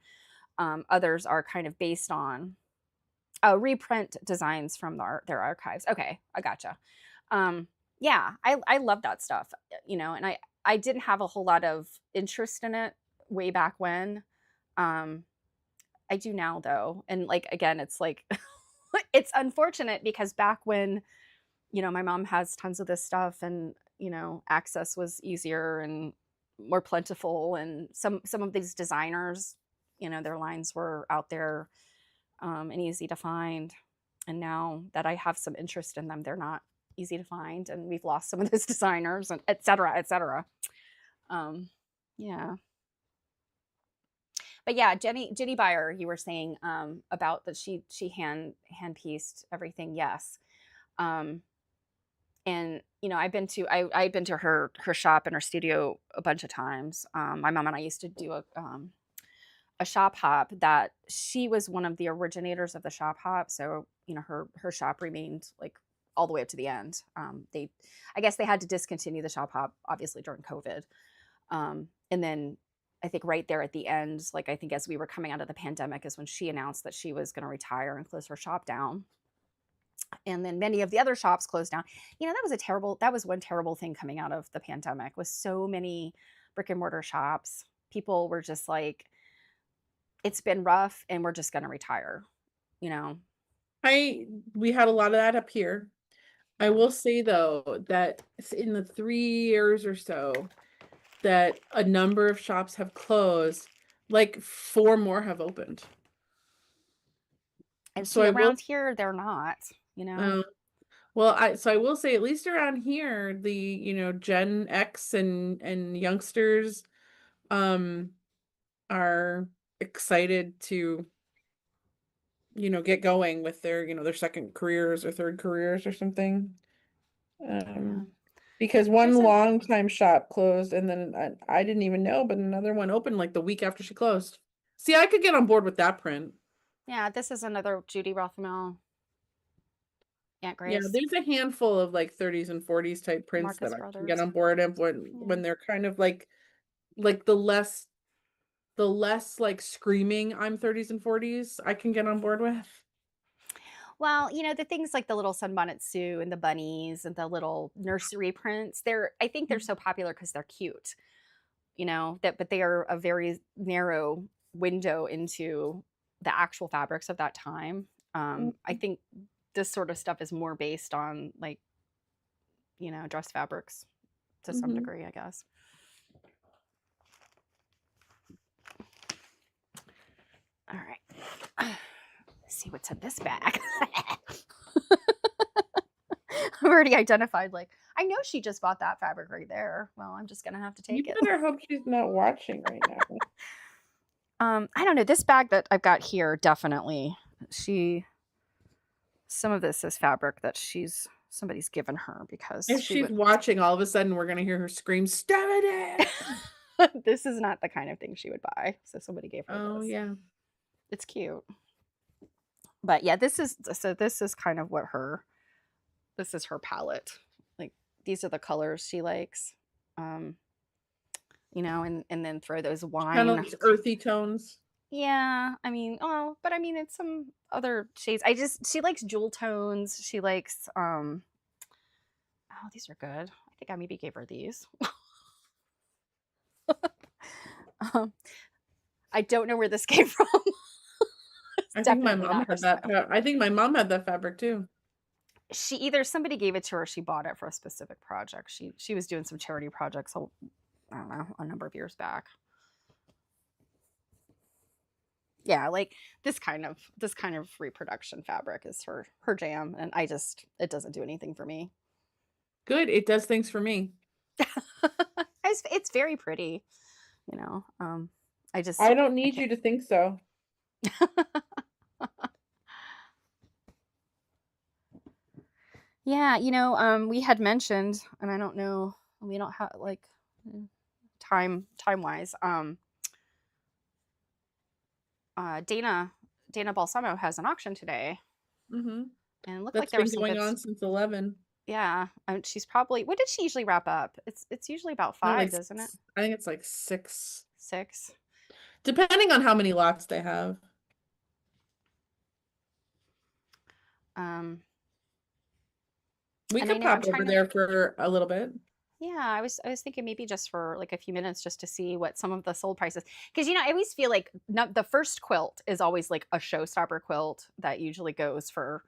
Others are kind of based on reprint designs from their archives. Okay, I gotcha. Um, yeah, I love that stuff, and I didn't have a whole lot of interest in it way back when. Um, I do now though, and like again, it's like it's unfortunate because back when my mom has tons of this stuff, and access was easier and more plentiful, and some of these designers, their lines were out there, and easy to find. And now that I have some interest in them, they're not easy to find, and we've lost some of those designers, and et cetera, et cetera. Um, yeah, but yeah, Jenny Beyer, you were saying about that she hand pieced everything. Yes, um, and I've been to her shop and her studio a bunch of times. My mom and I used to do a shop hop that she was one of the originators of the shop hop. So, her shop remained like all the way up to the end. I guess they had to discontinue the shop hop obviously during COVID. And then I think right there at the end, like I think as we were coming out of the pandemic is when she announced that she was going to retire and close her shop down. And then many of the other shops closed down. That was one terrible thing coming out of the pandemic was so many brick and mortar shops. People were just like, it's been rough and we're just going to retire, you know? I we had a lot of that up here. I Yeah. will say though that in the 3 years or so that a number of shops have closed, like 4 more have opened. And So see, I will around here, they're not, you know? uh, well, I will say at least around here, the, Gen X and youngsters, um, are excited to, get going with their second careers or third careers or something. Yeah. Um, because one There's a, longtime shop closed and then I didn't even know, but another one opened like the week after she closed. See, I could get on board with that print. yeah, this is another Judy Rothmel, Aunt Yeah, Grace, there's a handful of like 30s and 40s type prints that Marcus I can get Brothers. on board of when Yeah. they're kind of like the less the less, like, screaming I'm 30s and 40s I can get on board with. Well, the things like the little Sunbonnet Sue and the bunnies and the little nursery prints, I think they're Mhm, so popular because 'cause they're cute, but they are a very narrow window into the actual fabrics of that time. I mhm, think this sort of stuff is more based on, like, dress fabrics to some mhm. degree, I guess. All right. Let's see what's in this bag. I've already identified, like, I know she just bought that fabric right there. Well, I'm just gonna have to You take it. better hope she's not watching right now. I don't know. This bag that I've got here, definitely, she. Some of this is fabric that somebody's given her because If she she's would. watching, all of a sudden, we're gonna hear her scream, "Stephanie!" This is not the kind of thing she would buy. So somebody gave her Oh, this. yeah. It's cute, but yeah, this is kind of what her this is her palette. Like, these are the colors she likes. Um, and then throw those Kinda wine. likes earthy tones. Yeah, I mean, oh, but I mean, it's some other shades. She likes jewel tones. She likes, oh, these are good. I think I maybe gave her these. Um, I don't know where this came from. It's I think my definitely mom not her had that style. I think my mom had that fabric too. Somebody gave it to her, or she bought it for a specific project. She was doing some charity projects, I don't know, a number of years back. Yeah, like this kind of reproduction fabric is her jam, and it doesn't do anything for me. Good, it does things for me. It's very pretty, you know. I just I don't I need can't. you to think so. Yeah, we had mentioned, and I don't know, we don't have like, mm, time wise. Dana Balsamo has an auction today, Mhm. and it looked like That's there been was some going good. on since 11. Yeah, she's probably. What did she usually wrap up? It's usually about Not like five, isn't it? s I think it's like 6, 6. depending on how many lots they have. Um, We and I could know I'm pop over trying to. there for a little bit. Yeah, I was thinking maybe just for like a few minutes just to see what some of the sold prices, because I always feel like the first quilt is always like a showstopper quilt that usually goes for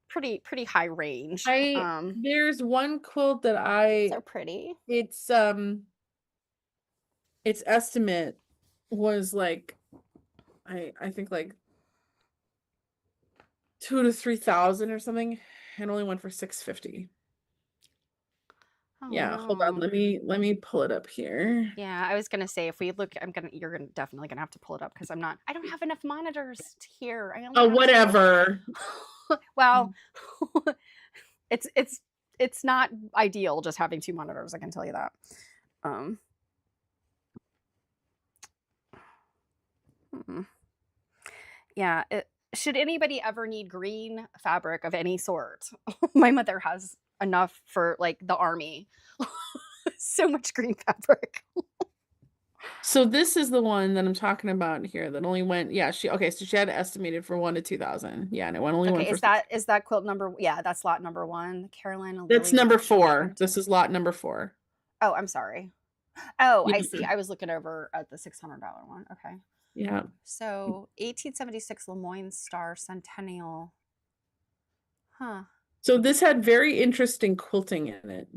pretty high range. I There's one quilt that So pretty. its, its estimate was like, I think like 2 to 3,000 or something, and only went for 650. Oh Yeah, hold on, no. let me pull it up here. Yeah, I was gonna say if we look, you're gonna definitely gonna have to pull it up because I don't have enough monitors here. I only Oh, have two. whatever. Well, it's it's it's not ideal just having two monitors. I can tell you that. Um, mm, yeah. Should anybody ever need green fabric of any sort, my mother has enough for like the army. So much green fabric. So this is the one that I'm talking about here that only went, yeah, so she had it estimated for 1 to 2,000. Yeah, and it only went Okay, for is 6. that quilt number? Yeah, that's lot number one. Carolina That's Lily with number the 4. champagne. This is lot number 4. Oh, I'm sorry. Oh, I Yeah, see. I was looking over at the $600 one. Okay. yeah. So 1876 Lemoyne Star Centennial. Huh. So this had very interesting quilting in it.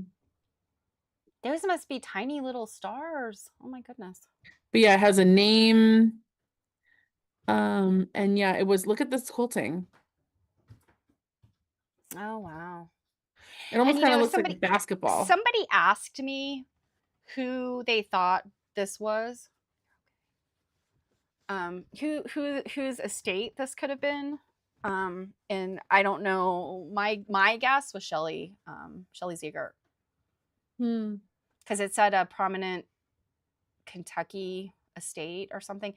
Those must be tiny little stars. Oh my goodness. But yeah, it has a name. And yeah, it was, look at this quilting. Oh wow. It And almost kind of looks like basketball. somebody asked me who they thought this was. Whose estate this could have been. And I don't know. My guess was Shelley Ziegert, Hmm. because it said a prominent Kentucky estate or something,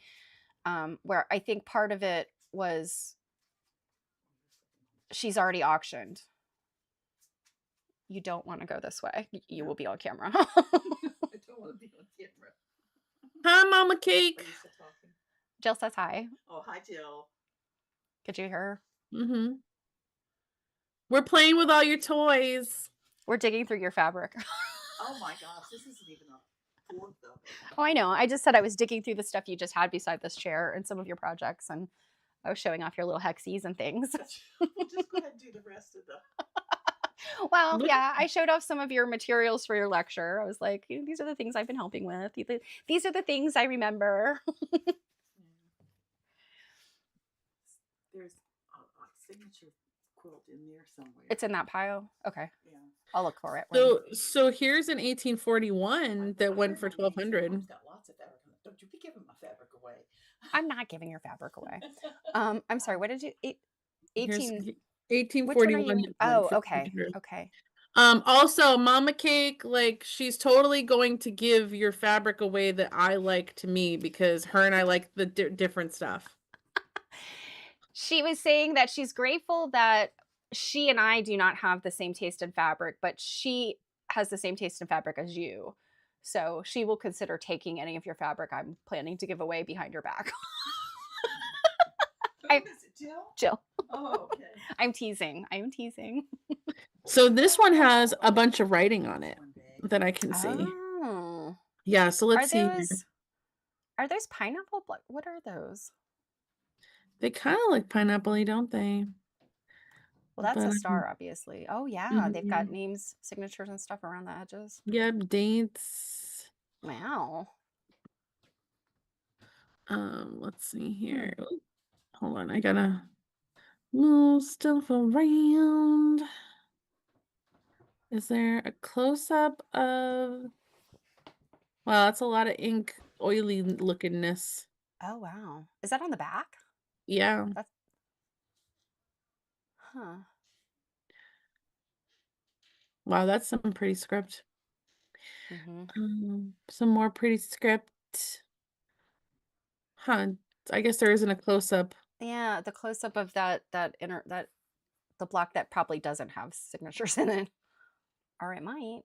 where I think part of it was she's already auctioned. You don't want to go this way. You will be on camera. I don't want to be on camera. Hi, Mama Are Cake. you still talking? Jill says hi. Oh, hi, Jill. Could you hear her? Mm-hmm. We're playing with all your toys. We're digging through your fabric. Oh my gosh, this isn't even a fourth of it. Oh, I know. I just said I was digging through the stuff you just had beside this chair and some of your projects, and I was showing off your little hexies and things. Well, just go ahead and do the rest of the. Well, Look, yeah, I showed off some of your materials for your lecture. I was like, these are the things I've been helping with. These are the things I remember. Yeah. There's a signature quilt in there somewhere. It's in that pile. Okay, Yeah. I'll look for it. so here's an 1841 that went for I heard my 1200. mom's got lots of fabric. Don't you be giving my fabric away. I'm not giving your fabric away. I'm sorry. What did you? Here's 18. Which one are 1841 you? that went Oh, for okay. 1200. Okay. Also, Mama Cake, like she's totally going to give your fabric away that I like to me because her and I like the different stuff. She was saying that she's grateful that she and I do not have the same taste in fabric, but she has the same taste in fabric as you. So she will consider taking any of your fabric I'm planning to give away behind your back. Who I, is it, Jill? Jill, Oh, okay. I'm teasing. I am teasing. So this one has a bunch of writing on it One bag. that I can see. Oh, Yeah, so let's are see here. those pineapple? What are those? They kind of look pineapple-y, don't they? Well, that's But a star, obviously. Oh yeah, they've got mhm. names, signatures, and stuff around the edges. Yep, dates. Wow. Let's see Hmm. here. Oop, hold on, I gotta move stuff around. Is there a close-up of wow, that's a lot of ink, oily lookingness. Oh wow. Is that on the back? Yeah. That's huh. Wow, that's some pretty script. Mm-hmm. Some more pretty script. Huh. I guess there isn't a close-up. Yeah, the close up of that the block that probably doesn't have signatures in it. Or it might.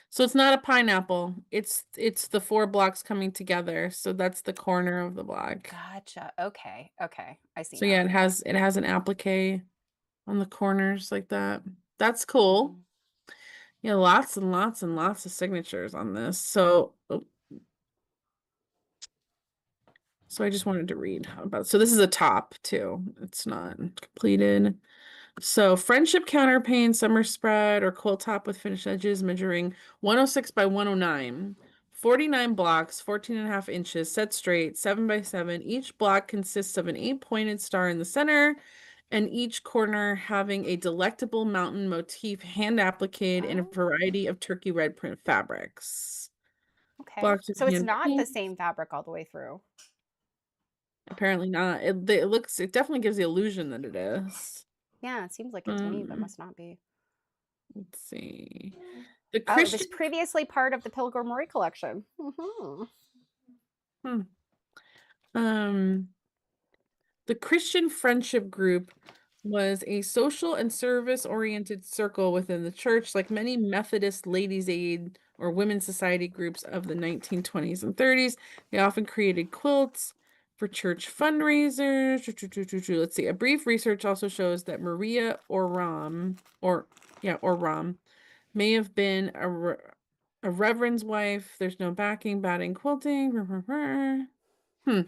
So it's not a pineapple. It's the four blocks coming together. So that's the corner of the block. Gotcha. Okay. Okay. I see So yeah, now. it has an applique on the corners like that. That's cool. Mm-hmm. Yeah, lots and lots and lots of signatures on this. So so I just wanted to read about so this is a top too. It's not completed. So friendship counterpane, summer spread, or quilt top with finished edges measuring 106 by 109. 49 blocks, 14 and a half inches, set straight, 7 by 7. Each block consists of an 8-pointed star in the center, and each corner having a delectable mountain motif hand appliqued in a Oh, variety of turkey red print fabrics. okay. Blocks of So it's hand not the paint. same fabric all the way through. Apparently not. It definitely gives the illusion that it is. Yeah, it seems like it to me, but Um, must not be. let's see. The Oh, this Christian previously part of the Pilgrim Murray collection. Mm-hmm. hmm. Um, the Christian Friendship Group was a social and service-oriented circle within the church, like many Methodist Ladies' Aid or Women's Society groups of the 1920s and 30s. They often created quilts for church fundraisers. Let's see. A brief research also shows that Maria Oram, Oram, may have been a reverend's wife. There's no backing, batting, quilting. Hmm.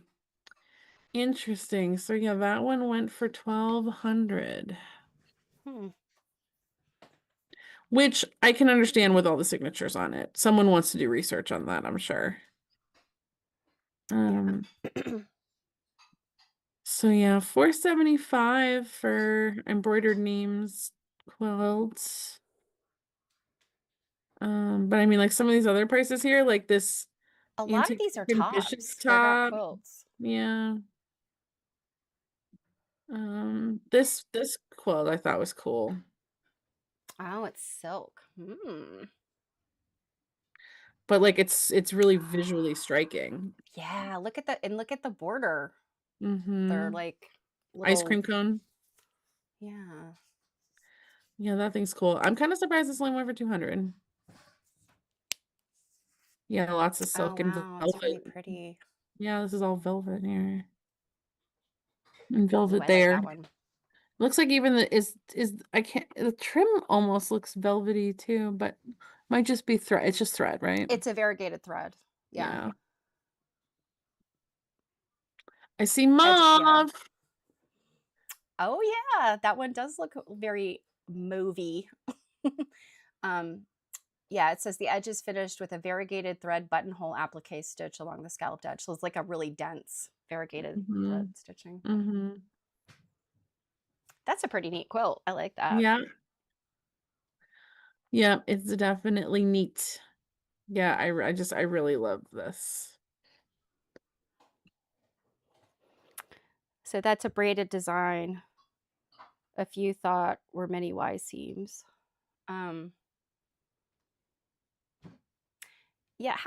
Interesting. So yeah, that one went for 1200, Hmm. which I can understand with all the signatures on it. Someone wants to do research on that, I'm sure. Yeah. Um, so yeah, 475 for embroidered names quilts. But I mean like some of these other prices here, like this A lot of antique these are bishop's tops. They're not top. quilts. Yeah. This quilt I thought was cool. Oh, it's silk. Hmm. But like it's really visually striking. Yeah, look at the border. They're Mm-hmm. like Ice little cream cone. yeah. Yeah, that thing's cool. I'm kind of surprised it's only went for 200. Yeah, lots of Oh, silk and wow, it's really velvet. pretty. Yeah, this is all velvet here. And Ooh, velvet I like there. that one. Looks like even I can't the trim almost looks velvety too, but might just be thread. It's just thread, right? It's a variegated thread. Yeah. Yeah. I see Yeah. mauve. Oh, yeah, that one does look very mauvey. Um, yeah, it says the edge is finished with a variegated thread buttonhole applique stitch along the scalloped edge. So it's like a really dense variegated Mm-hmm. thread stitching. Mm-hmm. That's a pretty neat quilt. I like that. Yeah. Yeah, it's definitely neat. Yeah, I really love this. So that's a braided design. A few thought were many Y seams. Um, yeah,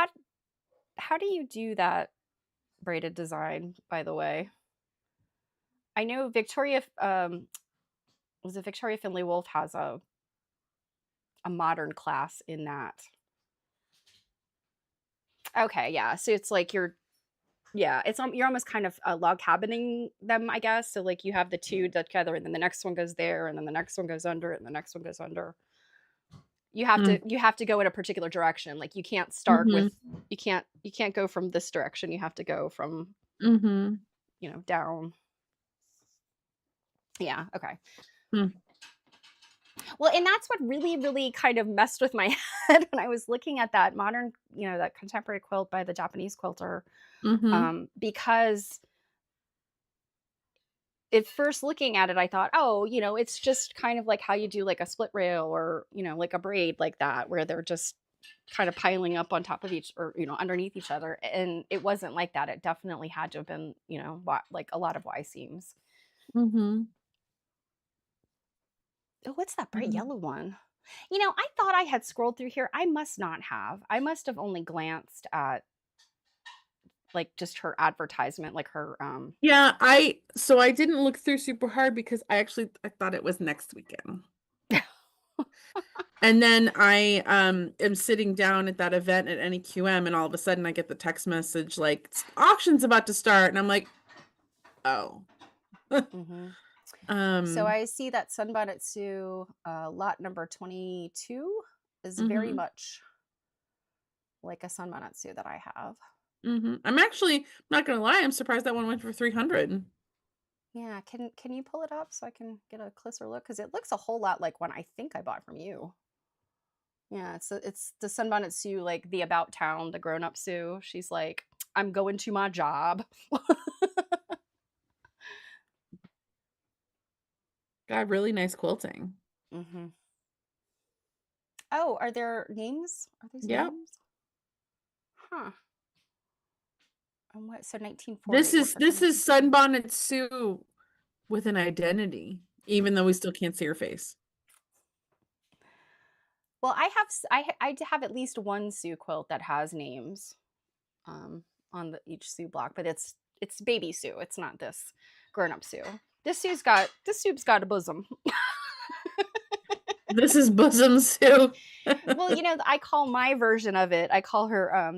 how do you do that braided design, by the way? I know Victoria was it Victoria Finley Wolf has a modern class in that. Okay, yeah. So it's like yeah, you're almost kind of log cabining them, I guess. So like you have the two together, and then the next one goes there, and then the next one goes under it, and the next one goes under. Mm. You have to go in a particular direction. Like you can't start Mm-hmm. with you can't go from this direction. You have to go from Mm-hmm. down. Yeah. Okay. Mm. Well, and that's what really, really kind of messed with my head when I was looking at that modern, that contemporary quilt by the Japanese quilter, Mm-hmm. because at first looking at it, I thought, oh, it's just kind of like how you do like a split rail or, like a braid like that, where they're just kind of piling up on top of each or, underneath each other. And it wasn't like that. It definitely had to have been, like a lot of Y seams. Mm-hmm. Oh, what's that bright Mm-hmm. yellow one? I thought I had scrolled through here. I must not have. I must have only glanced at like just her advertisement, like her Yeah, I didn't look through super hard because I thought it was next weekend. And then I am sitting down at that event at NEQM and all of a sudden I get the text message like auction's about to start and I'm like, "Oh." hmm So Um I see that Sunbonnet Sue lot number 22 is very mhm. much like a Sunbonnet Sue that I have. Mhm. I'm actually not gonna lie, I'm surprised that one went for 300. Yeah, can you pull it up so I can get a closer look? Because it looks a whole lot like one I think I bought from you. Yeah, it's the Sunbonnet Sue, like the about town, the grown up Sue. She's like, I'm going to my job. Got really nice quilting. hmm Oh, are there names? Are these Yep. names? Huh. And what? So This 1940 is for this is 1940. Sunbonnet Sue with an identity, even though we still can't see her face. Well, I have I have at least one Sue quilt that has names on each Sue block, but it's baby Sue. It's not this grown up Sue. This Sue's got a bosom. This is Bosom Sue. Well, I call my version of it. I call her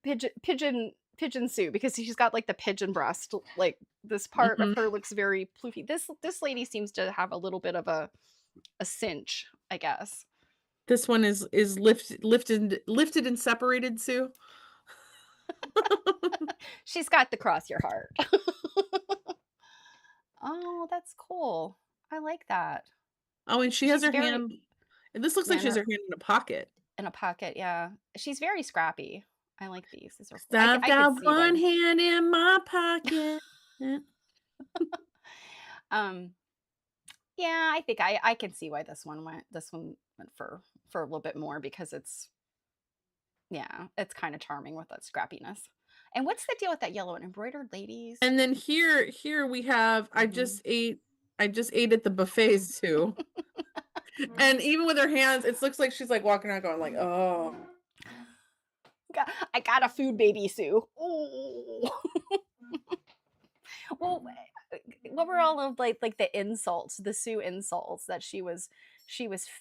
pigeon Sue because she's got like the pigeon breast. Like this part of Mhm. her looks very ploofy. This lady seems to have a little bit of a cinch, I guess. This one is lifted and separated, Sue. She's got the cross your heart. Oh, that's cool. I like that. Oh, and she has She's her very hand and this looks like yeah, she has her hand in a pocket. in a pocket. Yeah, she's very scrappy. I like these. These are 'Cause cool. I've I could got see why. one hand in my pocket. Um, yeah, I think I can see why this one went for a little bit more because yeah, it's kind of charming with that scrappiness. And what's the deal with that yellow and embroidered ladies? And then here we have hmm I just ate at the buffets too. And even with her hands, it looks like she's like walking around going like, "Oh." I got a food baby Sue. Ooh. Well, what were all of like the insults, the Sue insults that she was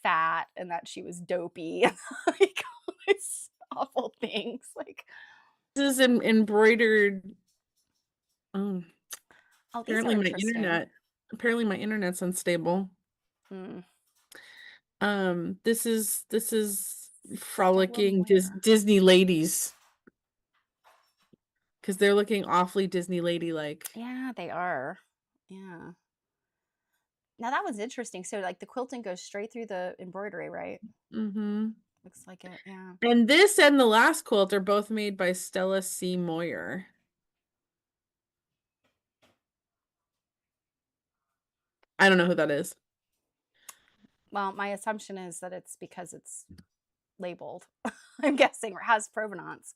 fat and that she was dopey. Like, awful things. Like, This is embroidered. Oh, oh, these are apparently my interesting. internet's unstable. Hmm. This is Stella frolicking Moyer. Disney ladies because they're looking awfully Disney lady-like. Yeah, they are. Yeah. Now that was interesting. So like the quilting goes straight through the embroidery, right? Mm-hmm. Looks like it. Yeah. And this and the last quilt are both made by Stella C. Moyer. I don't know who that is. Well, my assumption is that it's because it's labeled. I'm guessing, or has provenance.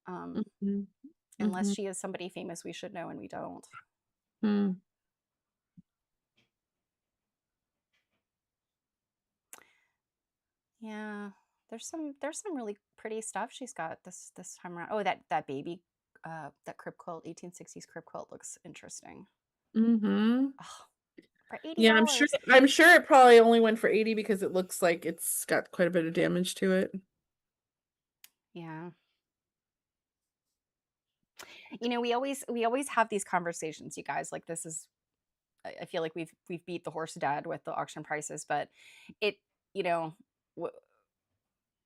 Um, Mm-hmm. unless Mm-hmm. she is somebody famous we should know and we don't. Hmm. Yeah. There's some really pretty stuff she's got this time around. Oh, that baby that crib quilt, 1860s crib quilt looks interesting. Mm-hmm. Oh, for $80. Yeah, I'm sure it probably only went for 80 because it looks like it's got quite a bit of damage to it. Yeah. We always have these conversations, you guys. Like this is I feel like we've beat the horse dead with the auction prices, but it you know w-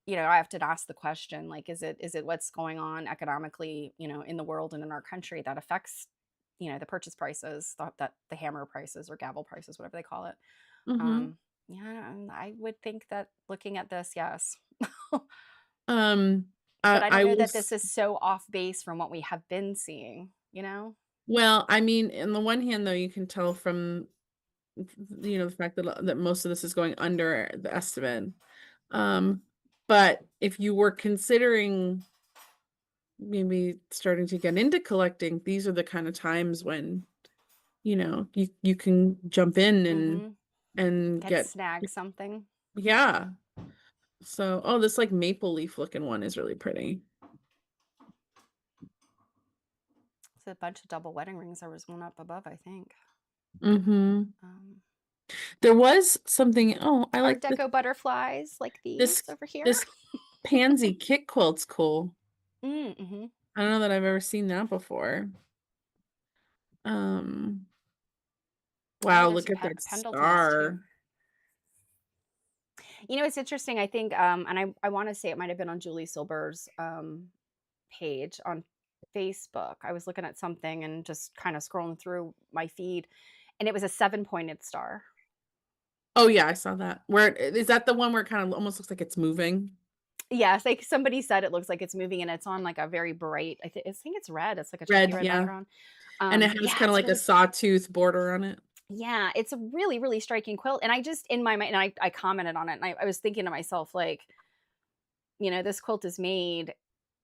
I have to ask the question, like, is it what's going on economically, in the world and in our country that affects, the purchase prices, the hammer prices or gavel prices, whatever they call it. Mm-hmm. Yeah, and I would think that looking at this, yes. Um, But I I don't know will. that this is so off base from what we have been seeing. Well, I mean, on the one hand, though, you can tell from the fact that most of this is going under the estimate. Um, but if you were considering maybe starting to get into collecting, these are the kind of times when you can jump in and Mm-hmm. and Get get snag something. yeah. So, oh, this like maple leaf looking one is really pretty. It's a bunch of double wedding rings. There was one up above, I think. Mm-hmm. Um, There was something. Oh, I Art like Deco butterflies like this these over here. this pansy kit quilt's cool. Mm-hmm. I don't know that I've ever seen that before. Um, Oh, wow, there's look some at that Pendletons too. star. It's interesting. I think, and I want to say it might have been on Julie Silber's page on Facebook. I was looking at something and just kind of scrolling through my feed, and it was a 7-pointed star. Oh yeah, I saw that. Is that the one where it kind of almost looks like it's moving? Yes, like somebody said, it looks like it's moving, and it's on like a very bright. I think it's red. It's like a chunky Red, red yeah. background. And it has Yeah, kind of it's like a really sawtooth border on it. Yeah, it's a really, really striking quilt. And I just in my mind, and I commented on it, and I was thinking to myself, like, this quilt is made.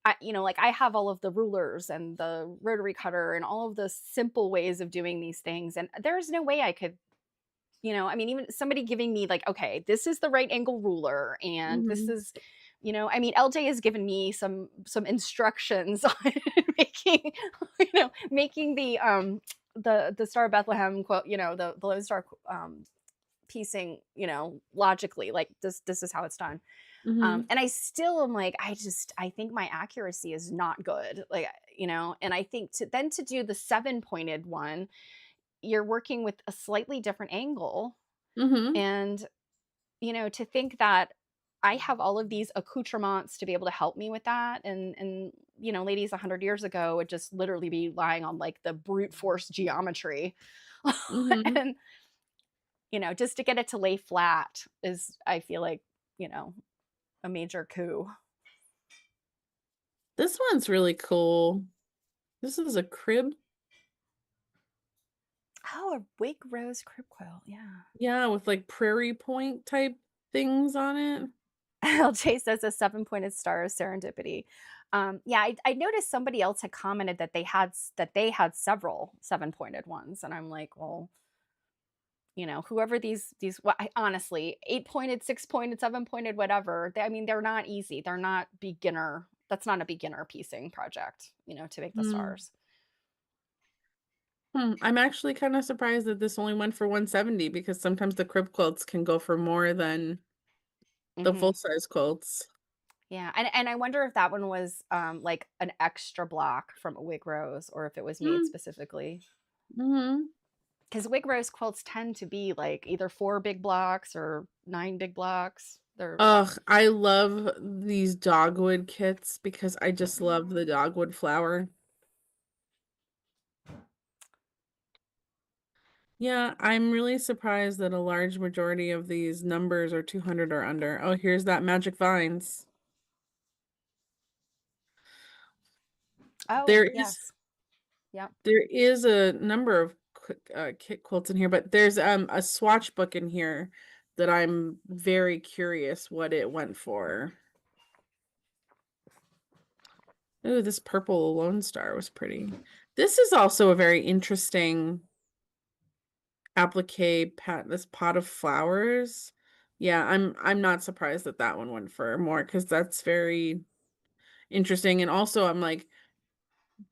Like I have all of the rulers and the rotary cutter and all of the simple ways of doing these things, and there's no way I could. I mean, even somebody giving me like, okay, this is the right angle ruler, and this Hmm. is, I mean, LJ has given me some instructions on making, making the Star of Bethlehem quote, the Lone Star piecing, logically, like this is how it's done. Hmm. And I still am like, I think my accuracy is not good, like, and I think to do the 7-pointed one, you're working with a slightly different angle, Hmm. and to think that I have all of these accoutrements to be able to help me with that, and ladies 100 years ago would just literally be lying on like the brute force geometry. Hmm. And just to get it to lay flat is, I feel like, you know a major coup. This one's really cool. This is a crib. Oh, a wig rose crib quilt, yeah. Yeah, with like prairie point type things on it. LJ says a 7-pointed star is serendipity. Yeah, I noticed somebody else had commented that they had several 7-pointed ones, and I'm like, well, whoever these honestly, 8-pointed, 6-pointed, 7-pointed, whatever. I mean, they're not easy. They're not beginner. That's not a beginner piecing project, to make the Hmm. stars. I'm actually kind of surprised that this only went for 170 because sometimes the crib quilts can go for more than the Hmm. full size quilts. Yeah, and I wonder if that one was, like, an extra block from a Wig Rose or if it was made Mm, specifically. mhm. Because Wig Rose quilts tend to be, like, either 4 big blocks or 9 big blocks. They're Ugh, I love these dogwood kits because I just love the Mm. dogwood flower. Yeah, I'm really surprised that a large majority of these numbers are 200 or under. Oh, here's that magic vines. Oh, There is yes. Yep. there is a number of kit quilts in here, but there's a swatch book in here that I'm very curious what it went for. Ooh, this purple Lone Star was pretty. This is also a very interesting applique pat this pot of flowers. Yeah, I'm not surprised that that one went for more because that's very interesting. And also, I'm like,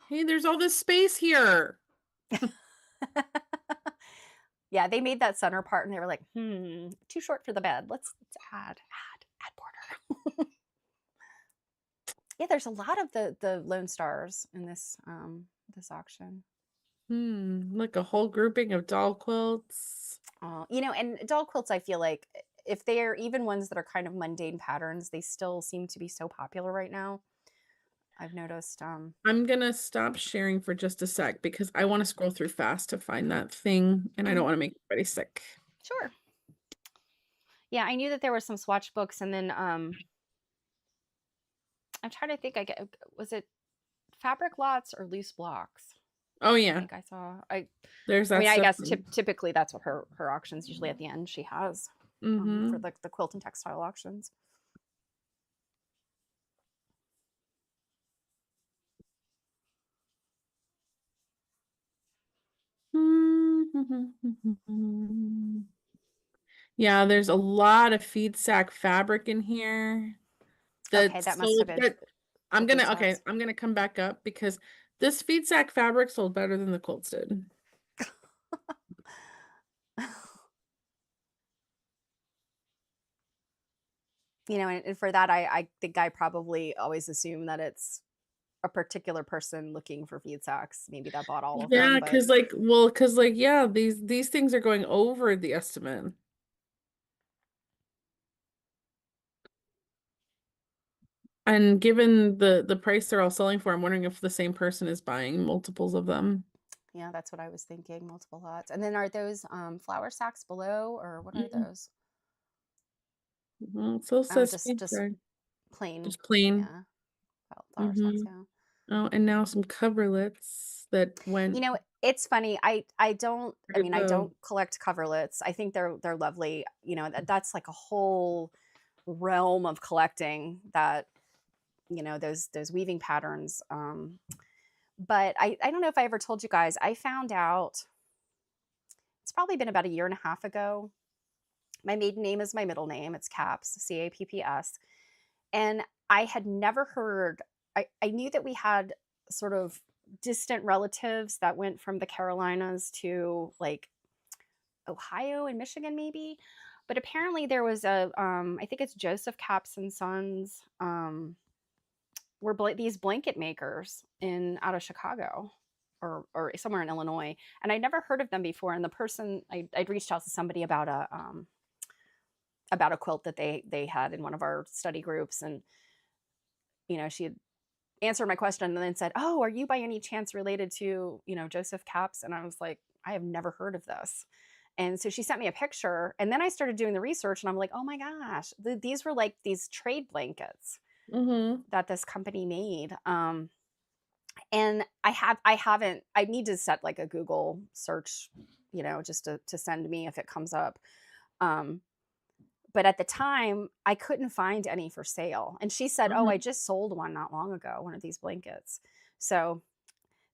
hey, there's all this space here. Yeah, they made that center part and they were like, too short for the bed. Let's add border." Yeah, there's a lot of the Lone Stars in this auction. Like a whole grouping of doll quilts. And doll quilts, I feel like if they are even ones that are kind of mundane patterns, they still seem to be so popular right now. I've noticed. I'm gonna stop sharing for just a sec because I want to scroll through fast to find that thing, and I don't Mhm, want to make anybody sick. sure. Yeah, I knew that there were some swatch books, and then I'm trying to think. Was it fabric lots or loose blocks? Oh I yeah, think I saw. I there's I that mean, I stuff. guess typically that's what her auctions usually at the end she has for Mm-hmm. the quilt and textile auctions. Yeah, there's a lot of feed sack fabric in here Okay, that that must have sold been that the feed sacks. I'm gonna come back up because this feed sack fabric sold better than the quilts did. And for that, I think I probably always assume that it's a particular person looking for feed sacks, maybe that bought all of them, Yeah, but cause like, yeah, these things are going over the estimate. And given the price they're all selling for, I'm wondering if the same person is buying multiples of them. yeah, that's what I was thinking, multiple lots. And then are those flour sacks below or what are Mm, those? mhm, so it Oh, says just feedback, plain, just plain. yeah, flour sacks, Hmm. yeah. Oh, and now some coverlets that went It's funny. I don't I pretty mean, I low. don't collect coverlets. I think they're lovely. That's like a whole realm of collecting that, those weaving patterns. But I don't know if I ever told you guys, I found out it's probably been about a year and a half ago. My maiden name is my middle name. It's Caps, Capps. And I had never heard, I knew that we had sort of distant relatives that went from the Carolinas to like Ohio and Michigan, maybe. But apparently there was I think it's Joseph Caps and Sons, these blanket makers in out of Chicago or somewhere in Illinois. And I'd never heard of them before. And the person I'd reached out to somebody about a quilt that they had in one of our study groups, and she had answered my question and then said, "Oh, are you by any chance related to Joseph Caps?" And I was like, "I have never heard of this." And so she sent me a picture, and then I started doing the research, and I'm like, "Oh my gosh, these were like these trade blankets Mhm. that this company made." And I need to set like a Google search, just to send me if it comes up. Um, but at the time, I couldn't find any for sale. And she said, "Oh, I Mhm. just sold one not long ago, one of these blankets." So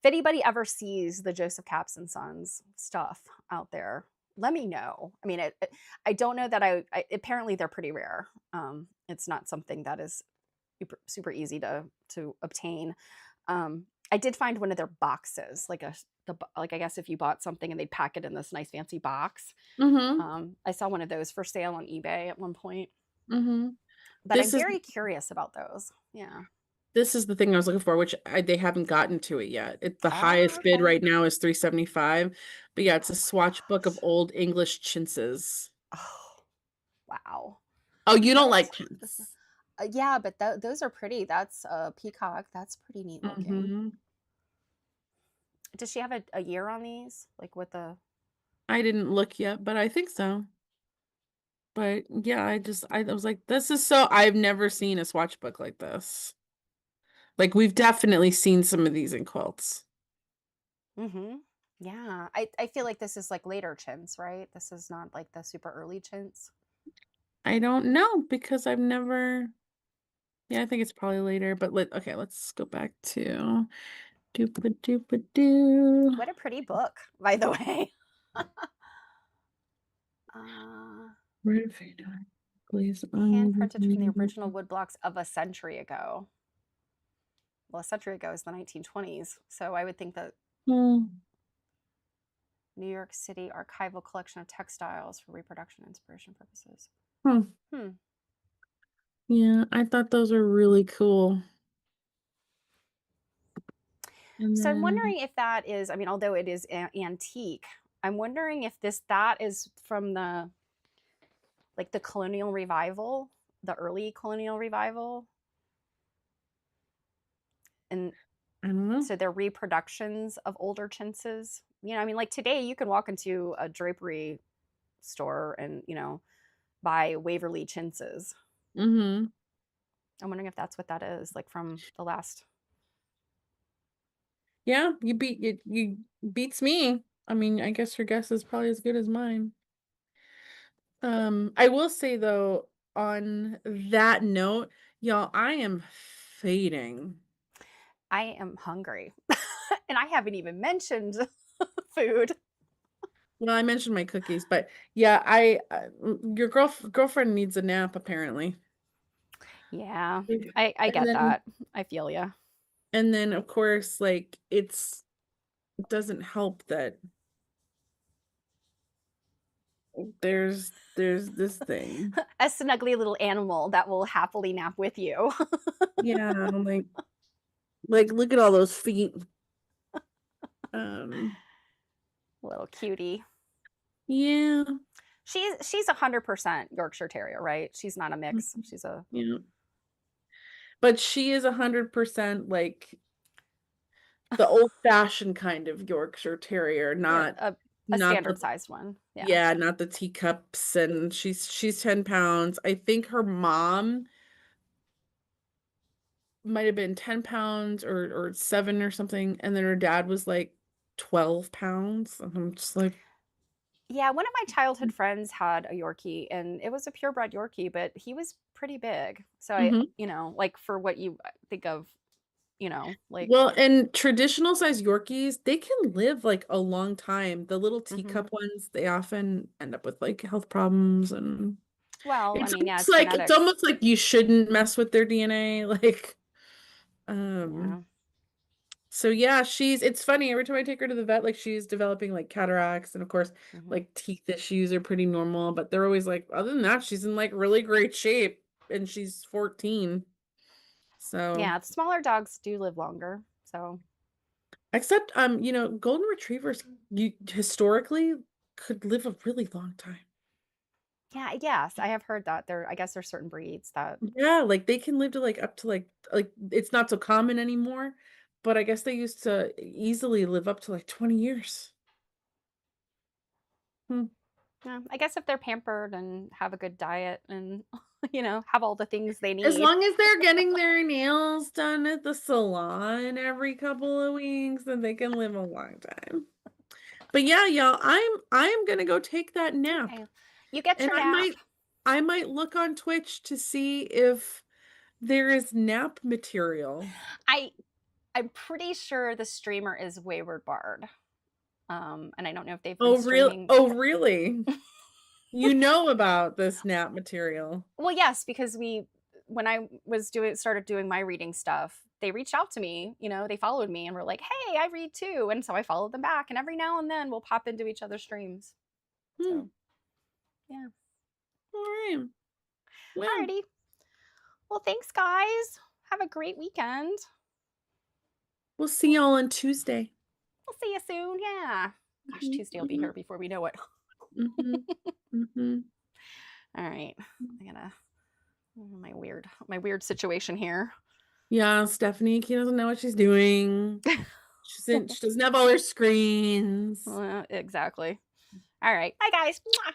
if anybody ever sees the Joseph Caps and Sons stuff out there, let me know. I mean, I don't know that apparently they're pretty rare. It's not something that is super, super easy to obtain. I did find one of their boxes, like I guess if you bought something and they'd pack it in this nice fancy box. Mhm. I saw one of those for sale on eBay at one point. Mhm. But I'm This is very curious about those. Yeah. this is the thing I was looking for, which they haven't gotten to it yet. The Oh, highest bid okay. right now is 375. But yeah, it's a Oh my swatch book of gosh. old English chintzes. Oh, wow. Oh, you don't What? like This chintz? yeah, but those are pretty. That's a peacock. That's pretty neat looking. Mm-hmm. Does she have a year on these? Like what the I didn't look yet, but I think so. But yeah, I was like, this is so I've never seen a swatch book like this. Like we've definitely seen some of these in quilts. Mm-hmm. Yeah. I feel like this is like later chintz, right? This is not like the super early chintz. I don't know because I've never yeah, I think it's probably later, but okay, let's go back to doopa doopa doo. What a pretty book, by the way. uh Please. Hand printed from the original wood blocks of a century ago. Well, a century ago is the 1920s. So I would think that New York City archival collection of textiles for reproduction inspiration purposes. Hmm. Yeah, I thought those were really cool. And So I'm then wondering if that is, I mean, although it is antique, I'm wondering if that is from the like the colonial revival, the early colonial revival. And I don't know. so they're reproductions of older chintzes. I mean, like today you can walk into a drapery store and, buy Waverly chintzes. Mm-hmm. I'm wondering if that's what that is, like from the last. Yeah, you beats me. I mean, I guess your guess is probably as good as mine. I will say though, on that note, y'all, I am fading. I am hungry. And I haven't even mentioned food. Well, I mentioned my cookies, but yeah, your girlfriend needs a nap apparently. Yeah, And I get then that. I feel you. of course, like it doesn't help that there's this thing. A snuggly little animal that will happily nap with you. Yeah, like look at all those feet. Um, Little cutie. yeah. She's 100% Yorkshire Terrier, right? She's not a mix. Mhm. She's a Yeah. But she is 100% like the old-fashioned kind of Yorkshire Terrier, yeah a not standard the sized one. Yeah. yeah, not the teacups, and she's 10 pounds. I think her mom might have been 10 pounds or 7 or something, and then her dad was like 12 pounds. And I'm just like, Yeah, one of my childhood friends had a Yorkie and it was a purebred Yorkie, but he was pretty big. So mhm. like for what you think of, like Well, and traditional size Yorkies, they can live like a long time. The little mhm. teacup ones, they often end up with like health problems, and Well, I mean, yeah, it's it's genetics. almost like you shouldn't mess with their DNA. Like, Yeah. so yeah, it's funny every time I take her to the vet, like she's developing like cataracts, and of course, Mhm. like teeth issues are pretty normal, but they're always like, other than that, she's in like really great shape, and she's 14. So. Yeah, smaller dogs do live longer. So, Except, golden retrievers you historically could live a really long time. yeah, yes, I have heard that I guess there's certain breeds that Yeah, like they can live to like up to like it's not so common anymore, but I guess they used to easily live up to like 20 years. Hmm. yeah, I guess if they're pampered and have a good diet and have all the things they As need. long as they're getting their nails done at the salon every couple of weeks, then they can live a long time. But yeah, y'all, I am gonna go take that nap. Okay. You get And your nap. I might look on Twitch to see if there is nap material. I I'm pretty sure the streamer is Wayward Bard. And I don't know if they've been streaming. Oh, really? You know about this nap material. Well, yes, because when I started doing my reading stuff, they reached out to me, they followed me and were like, "Hey, I read too." And so I followed them back and every now and then we'll pop into each other's streams. Hmm. So, yeah. All right. Well, Alrighty. Well, thanks, guys. Have a great weekend. We'll see y'all on Tuesday. We'll see you soon. Yeah. Gosh, Mhm, Tuesday will be here before we know it. mhm, mhm. All right. I gotta my weird situation here. Yeah, Stephanie, she doesn't know what she's doing. She doesn't have all her screens. Exactly. All right. Bye, guys. Mwah.